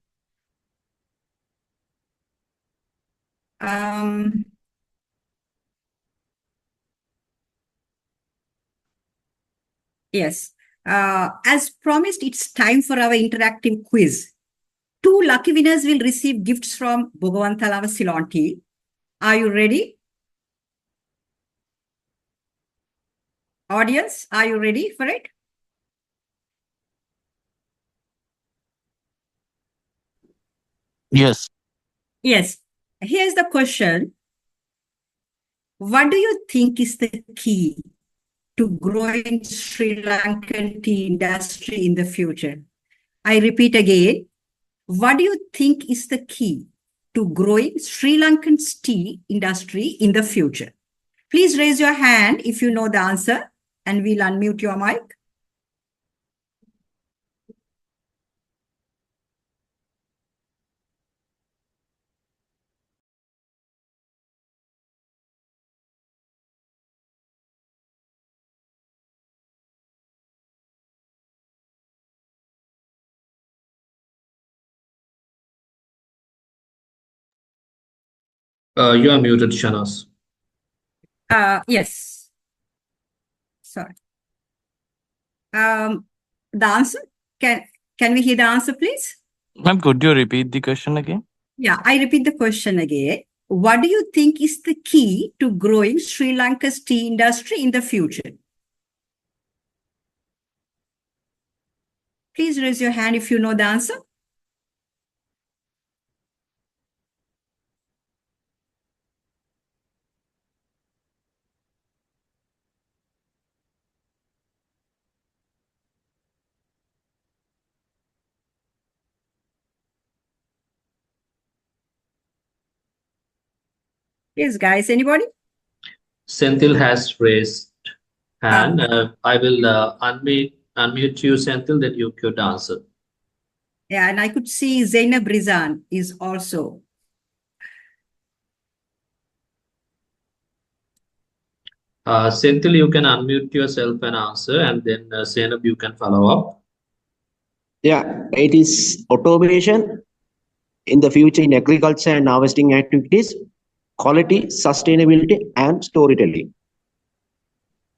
Yes. As promised, it's time for our interactive quiz. 2 lucky winners will receive gifts from Bhagavantalava Ceylon Tea. Are you ready? Audience, are you ready for it? Yes. Yes. Here's the question. What do you think is the key to growing Sri Lankan tea industry in the future? I repeat again. What do you think is the key to growing Sri Lankan tea industry in the future? Please raise your hand if you know the answer, and we'll unmute your mic. You are muted, Shanas. Yes. Sorry. The answer? Can we hear the answer, please? Ma'am, could you repeat the question again? Yeah, I repeat the question again. What do you think is the key to growing Sri Lanka's tea industry in the future? Please raise your hand if you know the answer. Yes, guys, anybody? Senthil has raised hand. I will unmute you, Senthil, that you could answer. Yeah, and I could see Zainab Rizan is also. Senthil, you can unmute yourself and answer, and then Zainab, you can follow up. Yeah, it is automation in the future in agriculture and harvesting activities, quality, sustainability, and storytelling.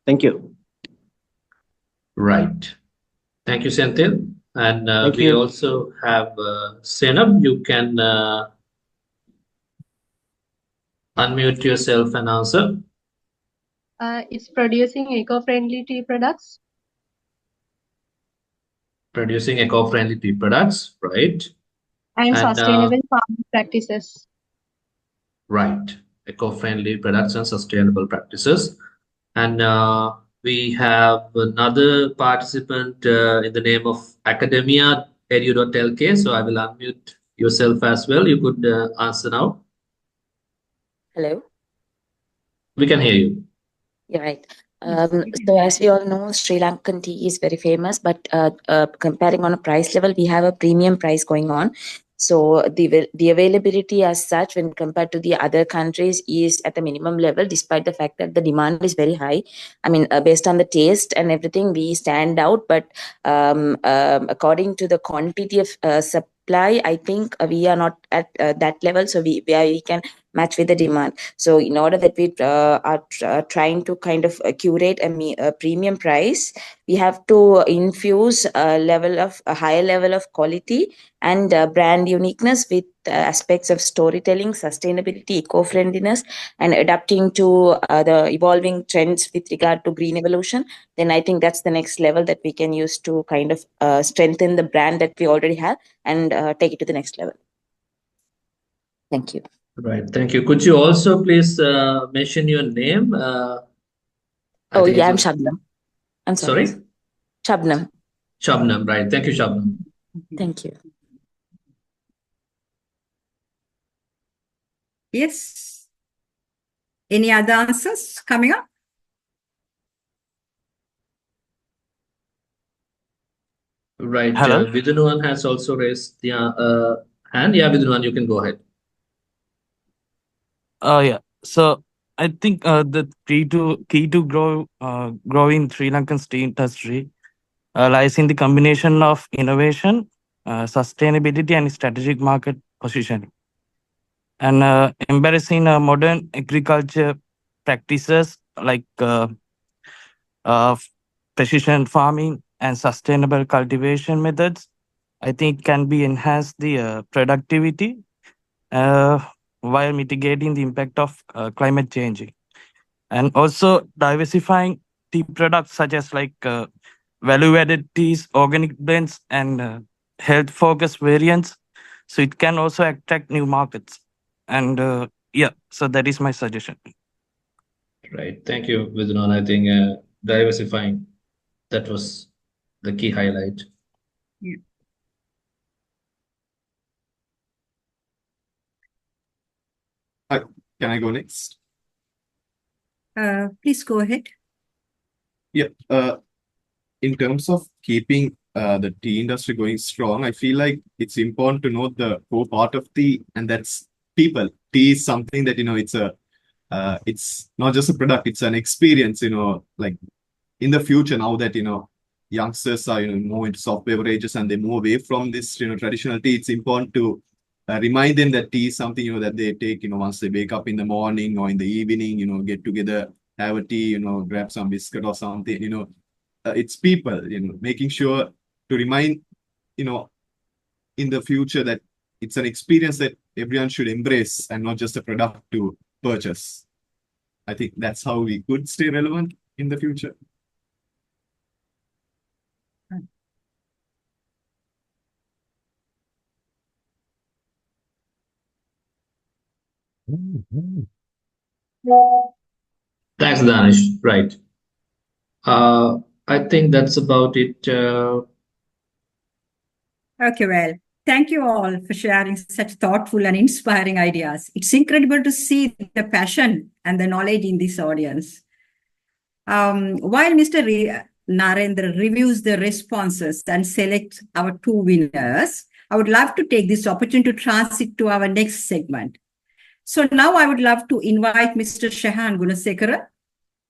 Thank you. Right. Thank you, Senthil. And Thank we you. also have Zainab. You can unmute yourself and answer. It's producing eco-friendly tea products. Producing eco-friendly tea products, right? And sustainable farming practices. Right. Eco-friendly products and sustainable practices. And we have another participant in the name of Academia Edu.lk. So I will unmute yourself as well. You could answer now. Hello. We can hear you. Yeah, right. So as we all know, Sri Lankan tea is very famous, but comparing on a price level, we have a premium price going on. So the availability as such when compared to the other countries is at a minimum level, despite the fact that the demand is very high. I mean, based on the taste and everything, we stand out. But according to the quantity of supply, I think we are not at that level. So we can match with the demand. So in order that we are trying to kind of curate a premium price, we have to infuse a higher level of quality and brand uniqueness with aspects of storytelling, sustainability, eco-friendliness, and adapting to the evolving trends with regard to green evolution. Then I think that's the next level that we can use to kind of strengthen the brand that we already have and take it to the next level. Thank you. Right. Thank you. Could you also please mention your name? I'm Shabnam. I'm sorry. Sorry? Shabnam. Shabnam, right. Thank you, Shabnam. Thank you. Yes. Any other answers coming up? Right. Hello? Vidunuan has also raised the hand. Yeah, Vidunuan, you can go ahead. Yeah. So I think the key to grow in Sri Lankan steel industry lies in the combination of innovation, sustainability, and strategic market positioning, and embracing modern agriculture practices like precision farming and sustainable cultivation methods. I think can be enhance the productivity uh, while mitigating the impact of climate change, and also diversifying tea products such as like value-added teas, organic blends, and health-focused variants. So it can also attract new markets. And yeah, so that is my suggestion. Right. Thank you, Vidunuan. I think diversifying, that was the key highlight. Yeah. Can I go next? Please go ahead. Yeah. In terms of keeping the tea industry going strong, I feel like it's important to know the core part of tea, and that's people. Tea is something that, it's not just a product, it's an experience, like in the future, now that, youngsters are, more into soft beverages and they move away from this, traditional tea, it's important to remind them that tea is something, that they take, once they wake up in the morning or in the evening, get together, have a tea, grab some biscuit or something, it's people, making sure to remind, in the future that it's an experience that everyone should embrace and not just a product to purchase. I think that's how we could stay relevant in the future. Thanks, Danish. Right. I think that's about it. Okay, well, thank you all for sharing such thoughtful and inspiring ideas. It's incredible to see the passion and the knowledge in this audience. While Mr. Narendra reviews the responses and selects our two winners, I would love to take this opportunity to transit to our next segment. So now I would love to invite Mr. Shahan Gunasekara,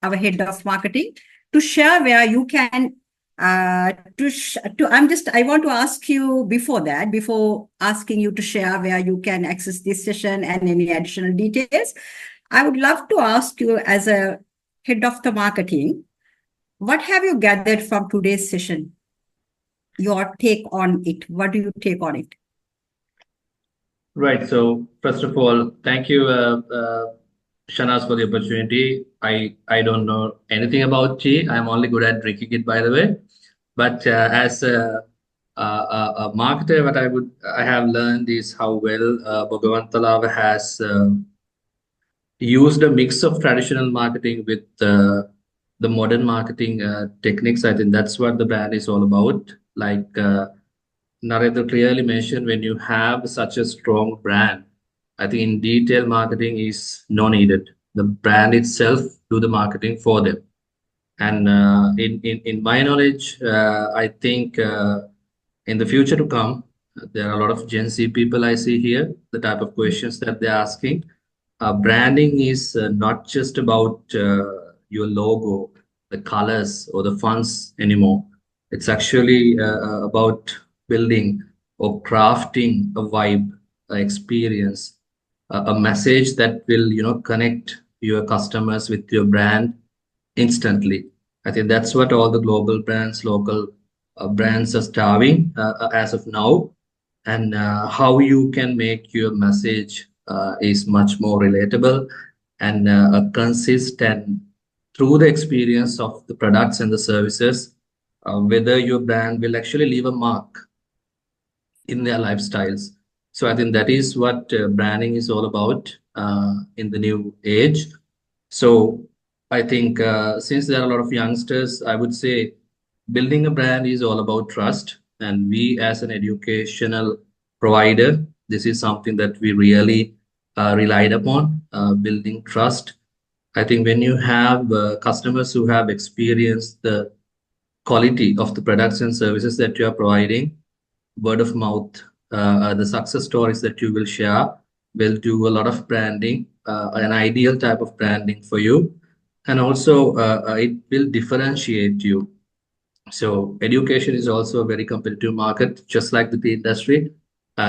our head of marketing, to share where you can. I want to ask you before asking you to share where you can access this session and any additional details. I would love to ask you, as a head of the marketing, what have you gathered from today's session? Your take on it. What do you take on it? Right. So first of all, thank you, Shanas, for the opportunity. I don't know anything about tea. I'm only good at drinking it, by the way. But as a marketer, what I have learned is how well Bhagavantalava has used a mix of traditional marketing with the modern marketing techniques. I think that's what the brand is all about. Like Narendra clearly mentioned, when you have such a strong brand, I think in detail marketing is no needed. The brand itself do the marketing for them. And in my knowledge, I think in the future to come, there are a lot of Gen Z people I see here, the type of questions that they're asking. Branding is not just about your logo, the colors, or the fonts anymore. It's actually about building or crafting a vibe, experience, a message that will, connect your customers with your brand instantly. I think that's what all the global brands, local brands are starving as of now. And how you can make your message is much more relatable and consistent through the experience of the products and the services, whether your brand will actually leave a mark in their lifestyles. So I think that is what branding is all about in the new age. So I think since there are a lot of youngsters, I would say building a brand is all about trust. And we, as an educational provider, this is something that we really relied upon, building trust. I think when you have customers who have experienced the quality of the products and services that you are providing, word of mouth, the success stories that you will share will do a lot of branding, an ideal type of branding for you. And also, it will differentiate you. So education is also a very competitive market, just like the tea industry.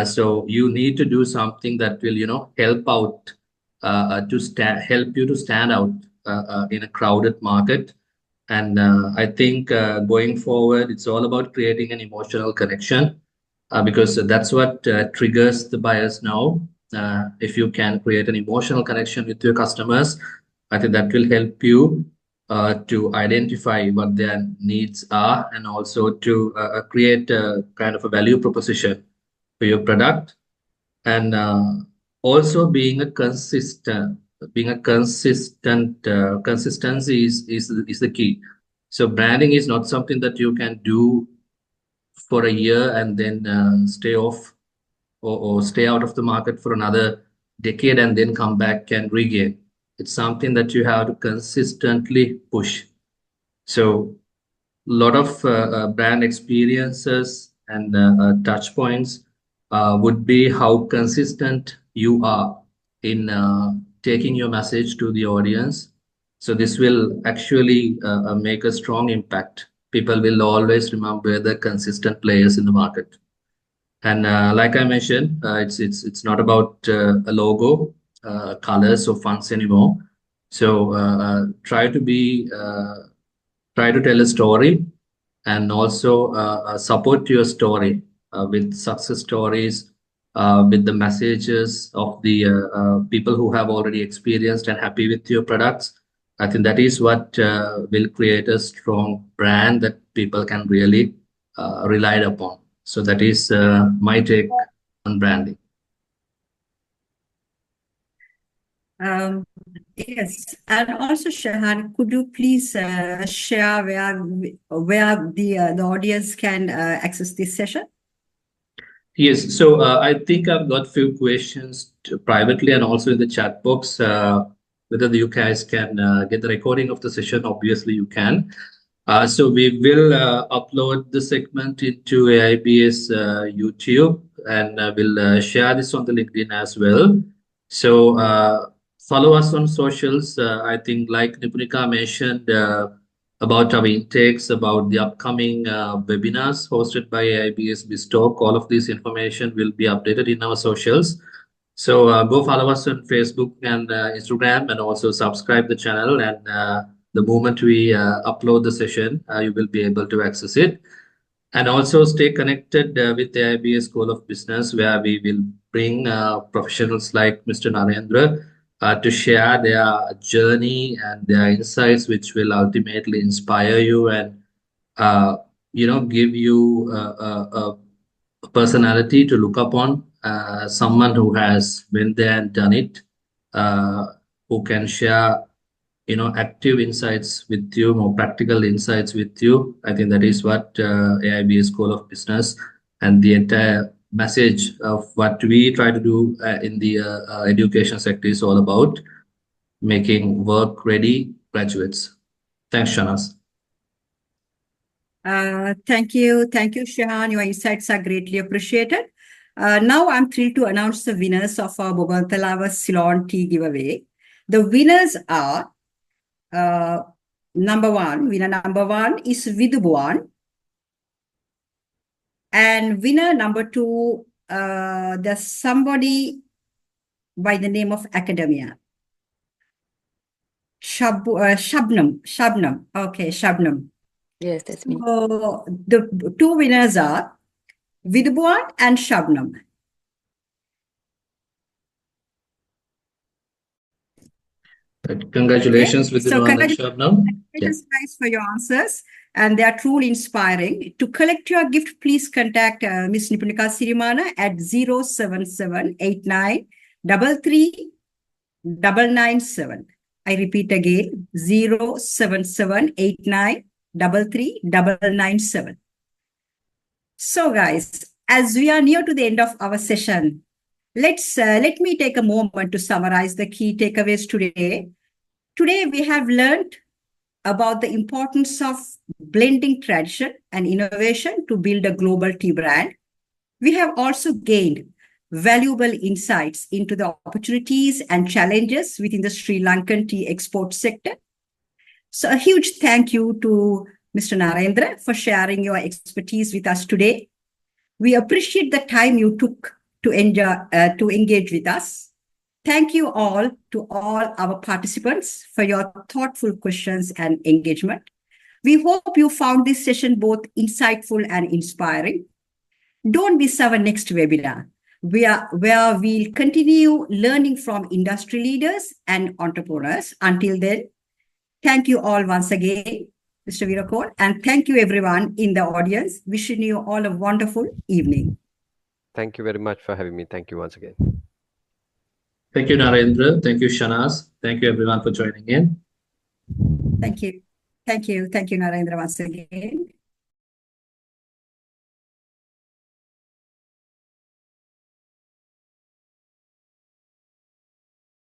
So you need to do something that will, help out help you to stand out in a crowded market. And I think going forward, it's all about creating an emotional connection because that's what triggers the buyers now. If you can create an emotional connection with your customers, I think that will help you to identify what their needs are and also to create a kind of a value proposition for your product. And also consistency is the key. So branding is not something that you can do for a year and then stay off or stay out of the market for another decade and then come back and regain. It's something that you have to consistently push. So a lot of brand experiences and touch points would be how consistent you are in taking your message to the audience. So this will actually make a strong impact. People will always remember the consistent players in the market. And like I mentioned, it's not about a logo, colors, or fonts anymore. So try to tell a story and also support your story with success stories, with the messages of the people who have already experienced and happy with your products. I think that is what will create a strong brand that people can really rely upon. So that is my take on branding. Yes, and also Shahan, could you please share where the audience can access this session? Yes, so I think I've got few questions privately and also in the chat box. Whether you guys can get the recording of the session, obviously you can. So we will upload the segment into AIBS YouTube and we'll share this on the LinkedIn as well. So follow us on socials. I think like Nipunika mentioned about our intakes, about the upcoming webinars hosted by AIBS Biztalk. All of this information will be updated in our socials. So go follow us on Facebook and Instagram and also subscribe the channel. And the moment we upload the session, you will be able to access it. And also stay connected with the AIBS School of Business, where we will bring professionals like Mr. Narendra to share their journey and their insights, which will ultimately inspire you and give you a personality to look upon, someone who has been there and done it, who can share active insights with you, more practical insights with you. I think that is what AIBS School of Business and the entire message of what we try to do in the education sector is all about, making work ready graduates. Thanks, Shanas. Thank you, Shahan. Your insights are greatly appreciated. Now I'm thrilled to announce the winners of our Bobantalava Ceylon tea giveaway. The winners are winner number one is Vidubwan. And winner number two, there's somebody by the name of academia? Shabnam. Okay, Shabnam. Yes, that's me. So the two winners are Vidhuban and Shabnam. Congratulations, Okay. So Vidhuban and Shabnam. congratulations, guys, for your answers. And they are truly inspiring. To collect your gift, please contact Ms. Nipunika Sirimana at 07789339997. I repeat again, 07789339997. So, guys, as we are near to the end of our session, let me take a moment to summarize the key takeaways today. Today, we have learned about the importance of blending tradition and innovation to build a global tea brand. We have also gained valuable insights into the opportunities and challenges within the Sri Lankan tea export sector. So a huge thank you to Mr. Narendra for sharing your expertise with us today. We appreciate the time you took to engage with us. Thank you all to all our participants for your thoughtful questions and engagement. We hope you found this session both insightful and inspiring. Don't miss our next webinar, where we'll continue learning from industry leaders and entrepreneurs. Until then, thank you all once again, Mr. Virakol, and thank you everyone in the audience. Wishing you all a wonderful evening. Thank you very much for having me. Thank you once again. Thank you, Narendra. Thank you, Shanaz. Thank you, everyone, for joining in. Thank you. Thank you. Thank you, Narendra, once again.